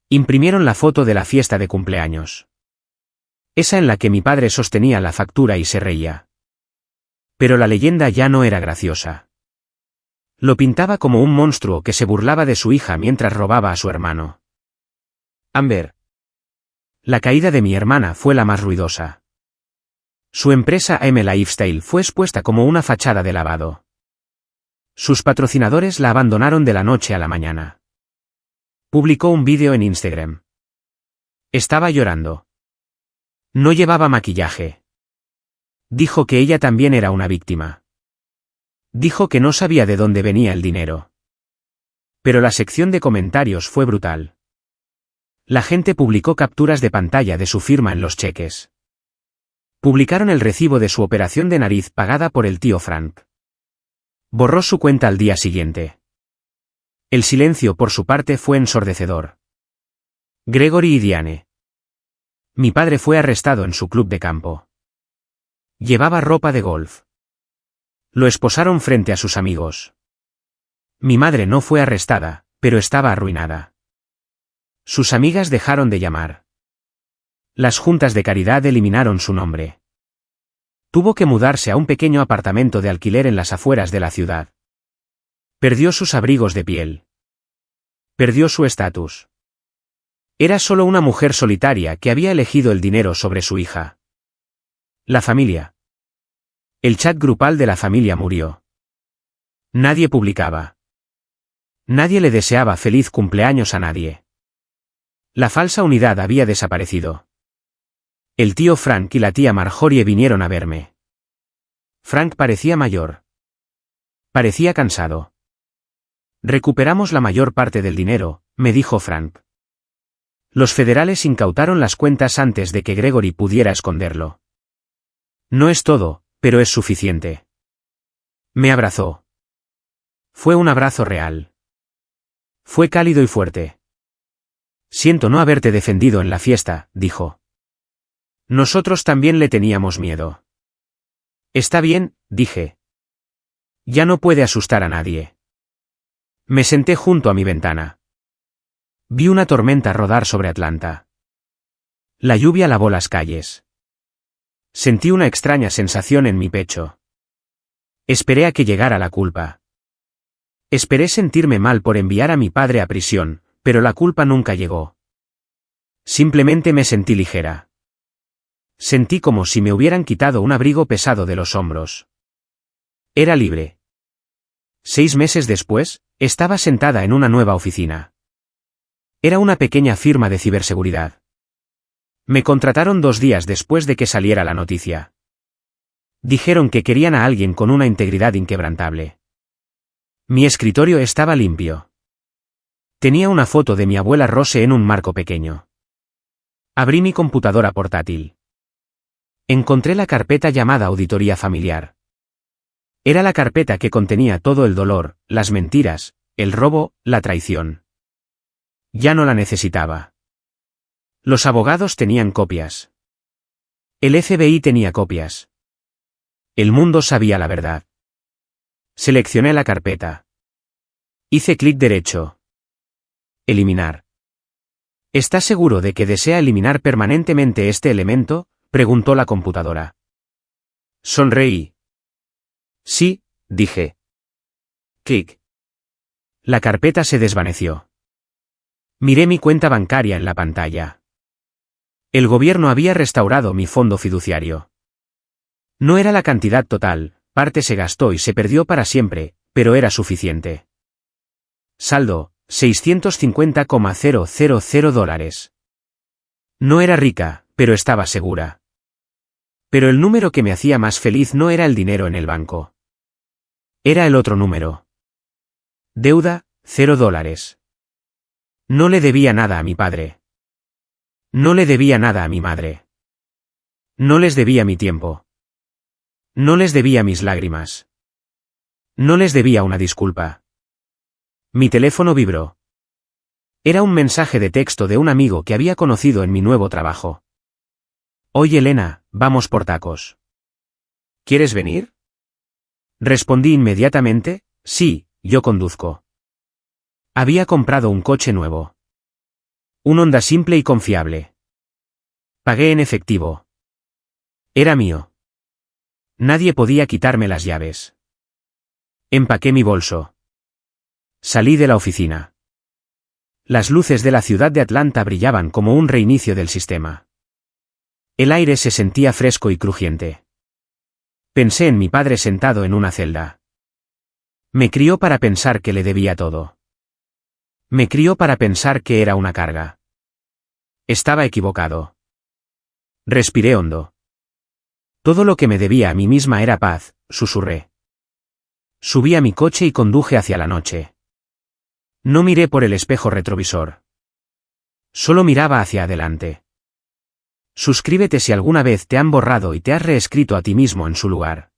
Imprimieron la foto de la fiesta de cumpleaños. Esa en la que mi padre sostenía la factura y se reía. Pero la leyenda ya no era graciosa. Lo pintaba como un monstruo que se burlaba de su hija mientras robaba a su hermano. Amber. La caída de mi hermana fue la más ruidosa. Su empresa AM Lifestyle fue expuesta como una fachada de lavado. Sus patrocinadores la abandonaron de la noche a la mañana. Publicó un vídeo en Instagram. Estaba llorando. No llevaba maquillaje. Dijo que ella también era una víctima. Dijo que no sabía de dónde venía el dinero. Pero la sección de comentarios fue brutal. La gente publicó capturas de pantalla de su firma en los cheques. Publicaron el recibo de su operación de nariz pagada por el tío Frank. Borró su cuenta al día siguiente. El silencio por su parte fue ensordecedor. Gregory y Diane. Mi padre fue arrestado en su club de campo. Llevaba ropa de golf. Lo esposaron frente a sus amigos. Mi madre no fue arrestada, pero estaba arruinada. Sus amigas dejaron de llamar. Las juntas de caridad eliminaron su nombre. Tuvo que mudarse a un pequeño apartamento de alquiler en las afueras de la ciudad. Perdió sus abrigos de piel. Perdió su estatus. Era solo una mujer solitaria que había elegido el dinero sobre su hija. La familia. El chat grupal de la familia murió. Nadie publicaba. Nadie le deseaba feliz cumpleaños a nadie. La falsa unidad había desaparecido. El tío Frank y la tía Marjorie vinieron a verme. Frank parecía mayor. Parecía cansado. Recuperamos la mayor parte del dinero, me dijo Frank. Los federales incautaron las cuentas antes de que Gregory pudiera esconderlo. No es todo, pero es suficiente. Me abrazó. Fue un abrazo real. Fue cálido y fuerte. Siento no haberte defendido en la fiesta, dijo. Nosotros también le teníamos miedo. Está bien, dije. Ya no puede asustar a nadie. Me senté junto a mi ventana. Vi una tormenta rodar sobre Atlanta. La lluvia lavó las calles. Sentí una extraña sensación en mi pecho. Esperé a que llegara la culpa. Esperé sentirme mal por enviar a mi padre a prisión, pero la culpa nunca llegó. Simplemente me sentí ligera. Sentí como si me hubieran quitado un abrigo pesado de los hombros. Era libre. 6 meses después, estaba sentada en una nueva oficina. Era una pequeña firma de ciberseguridad. Me contrataron 2 días después de que saliera la noticia. Dijeron que querían a alguien con una integridad inquebrantable. Mi escritorio estaba limpio. Tenía una foto de mi abuela Rose en un marco pequeño. Abrí mi computadora portátil. Encontré la carpeta llamada Auditoría Familiar. Era la carpeta que contenía todo el dolor, las mentiras, el robo, la traición. Ya no la necesitaba. Los abogados tenían copias. El FBI tenía copias. El mundo sabía la verdad. Seleccioné la carpeta. Hice clic derecho. Eliminar. ¿Estás seguro de que desea eliminar permanentemente este elemento?, preguntó la computadora. Sonreí. Sí, dije. Clic. La carpeta se desvaneció. Miré mi cuenta bancaria en la pantalla. El gobierno había restaurado mi fondo fiduciario. No era la cantidad total, parte se gastó y se perdió para siempre, pero era suficiente. Saldo, $650,000. No era rica, pero estaba segura. Pero el número que me hacía más feliz no era el dinero en el banco. Era el otro número. Deuda, $0. No le debía nada a mi padre. No le debía nada a mi madre. No les debía mi tiempo. No les debía mis lágrimas. No les debía una disculpa. Mi teléfono vibró. Era un mensaje de texto de un amigo que había conocido en mi nuevo trabajo. Oye Elena, vamos por tacos. ¿Quieres venir? Respondí inmediatamente, sí, yo conduzco. Había comprado un coche nuevo. Un Honda simple y confiable. Pagué en efectivo. Era mío. Nadie podía quitarme las llaves. Empaqué mi bolso. Salí de la oficina. Las luces de la ciudad de Atlanta brillaban como un reinicio del sistema. El aire se sentía fresco y crujiente. Pensé en mi padre sentado en una celda. Me crió para pensar que le debía todo. Me crió para pensar que era una carga. Estaba equivocado. Respiré hondo. Todo lo que me debía a mí misma era paz, susurré. Subí a mi coche y conduje hacia la noche. No miré por el espejo retrovisor. Solo miraba hacia adelante. Suscríbete si alguna vez te han borrado y te has reescrito a ti mismo en su lugar.